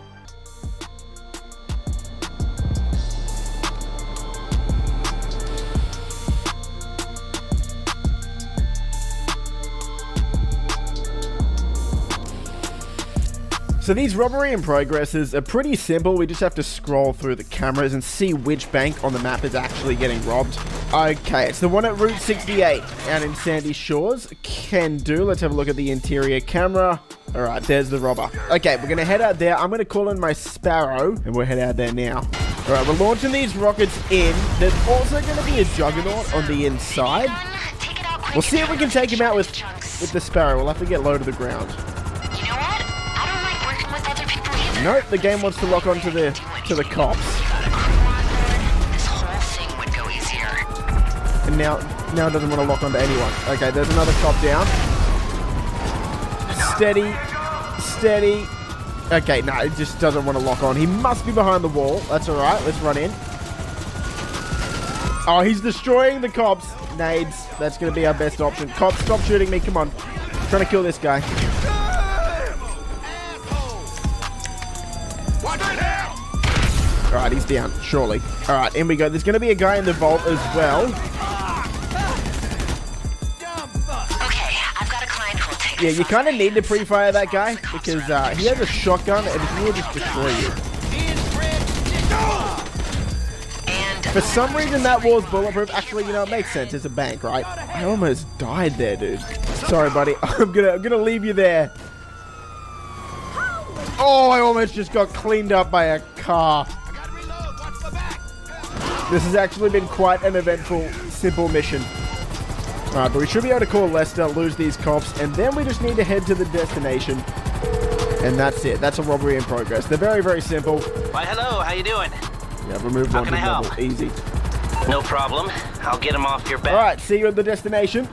So these robbery in progresses are pretty simple. We just have to scroll through the cameras and see which bank on the map is actually getting robbed. Okay, it's the one at Route 68 out in Sandy Shores. Can do. Let's have a look at the interior camera. All right, there's the robber. Okay, we're going to head out there. I'm going to call in my Sparrow, and we'll head out there now. All right, we're launching these rockets in. There's also going to be a Juggernaut on the inside. We'll see if we can take him out with the Sparrow. We'll have to get low to the ground. Nope, the game wants to lock onto the cops. This whole thing would go easier. And now it doesn't want to lock onto anyone. Okay, there's another cop down. Steady, steady. Okay, no, it just doesn't want to lock on. He must be behind the wall. That's all right. Let's run in. Oh, he's destroying the cops. Nades. That's going to be our best option. Cops, stop shooting me. Come on. I'm trying to kill this guy. Alright, he's down, surely. Alright, in we go. There's going to be a guy in the vault as well. Okay, I've got a client who'll take Yeah, you kind of need to pre-fire that guy because he has a shotgun and he will just destroy you. For some reason, that wall's bulletproof. Actually, you know, it makes sense. It's a bank, right? I almost died there, dude. Sorry, buddy. I'm gonna leave you there. Oh, I almost just got cleaned up by a car. This has actually been quite an eventful, simple mission. Alright, but we should be able to call Lester, lose these cops, and then we just need to head to the destination. And that's it. That's a robbery in progress. They're very, very simple. Why, hello, how you doing? Yeah, remove How one can I help? level. Easy. No problem. I'll get him off your back. Alright, see you at the destination.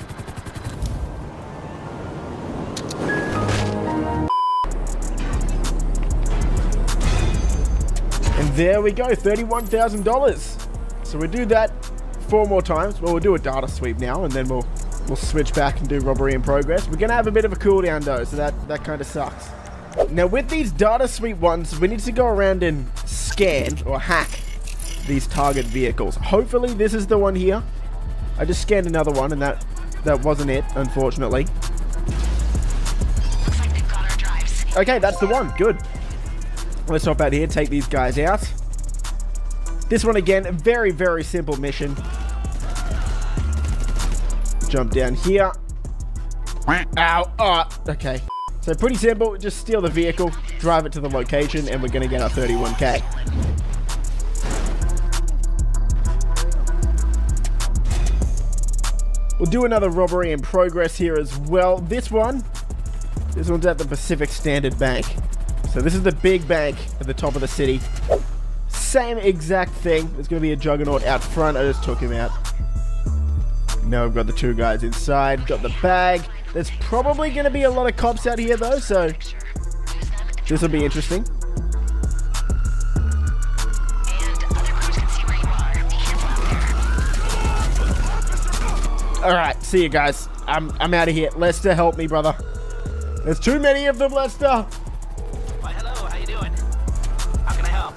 And there we go, $31,000. So we do that 4 more times. Well, we'll do a data sweep now, and then we'll switch back and do robbery in progress. We're gonna have a bit of a cooldown though, so that kind of sucks. Now with these data sweep ones, we need to go around and scan or hack these target vehicles. Hopefully this is the one here. I just scanned another one, and that wasn't it, unfortunately. Looks like they've got our drives. Okay, that's the one. Good. Let's hop out here, take these guys out. This one again, a very, very simple mission. Jump down here. Ow. Oh, okay. So pretty simple. Just steal the vehicle, drive it to the location, and we're going to get our 31K. We'll do another robbery in progress here as well. This one's at the Pacific Standard Bank. So this is the big bank at the top of the city. Same exact thing. There's going to be a juggernaut out front. I just took him out. Now we've got the 2 guys inside. Got the bag. There's probably going to be a lot of cops out here though, so this will be interesting. Alright, see you guys. I'm out of here. Lester, help me, brother. There's too many of them, Lester. Why, hello, how you doing? How can I help?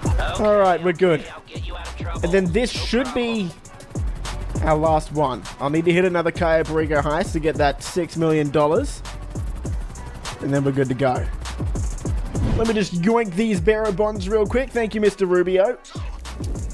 Okay, Alright, we're good. I'll get you out of trouble. And then this should be our last one. I'll need to hit another Cayo Perico heist to get that $6 million. And then we're good to go. Let me just yoink these bearer bonds real quick. Thank you, Mr. Rubio.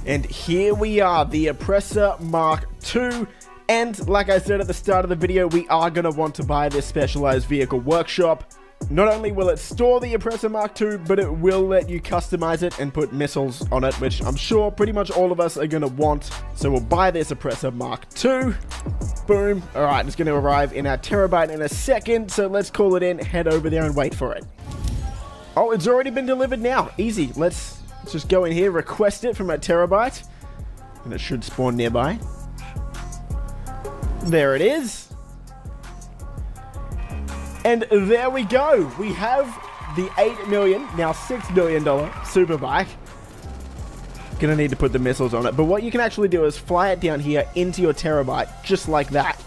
And here we are, the Oppressor Mk2. And like I said at the start of the video, we are going to want to buy this specialized vehicle workshop. Not only will it store the Oppressor Mk2, but it will let you customize it and put missiles on it, which I'm sure pretty much all of us are going to want. So we'll buy this Oppressor Mk2. Boom. All right, it's going to arrive in our terabyte in a second. So let's call it in, head over there and wait for it. Oh, it's already been delivered now. Easy. Let's just go in here, request it from our terabyte. And it should spawn nearby. There it is. And there we go. We have the $8 million, now $6 million superbike. Gonna need to put the missiles on it. But what you can actually do is fly it down here into your terabyte, just like that.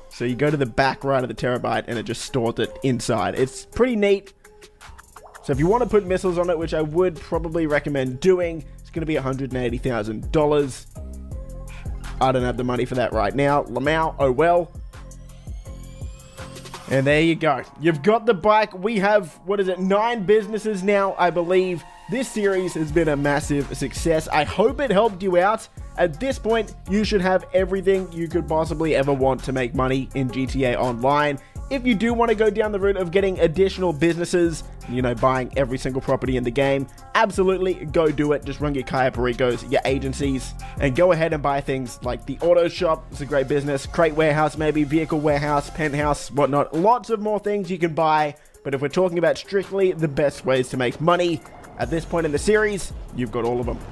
So you go to the back right of the terabyte and it just stores it inside. It's pretty neat. So if you want to put missiles on it, which I would probably recommend doing, it's gonna be $180,000. I don't have the money for that right now. Lamau, oh well. And there you go. You've got the bike. We have, what is it, 9 businesses now, I believe. This series has been a massive success. I hope it helped you out. At this point, you should have everything you could possibly ever want to make money in GTA Online. If you do want to go down the route of getting additional businesses, you know, buying every single property in the game, absolutely go do it. Just run your Cayo Pericos, your agencies, and go ahead and buy things like the auto shop. It's a great business. Crate warehouse, maybe vehicle warehouse, penthouse, whatnot. Lots of more things you can buy. But if we're talking about strictly the best ways to make money at this point in the series, you've got all of them.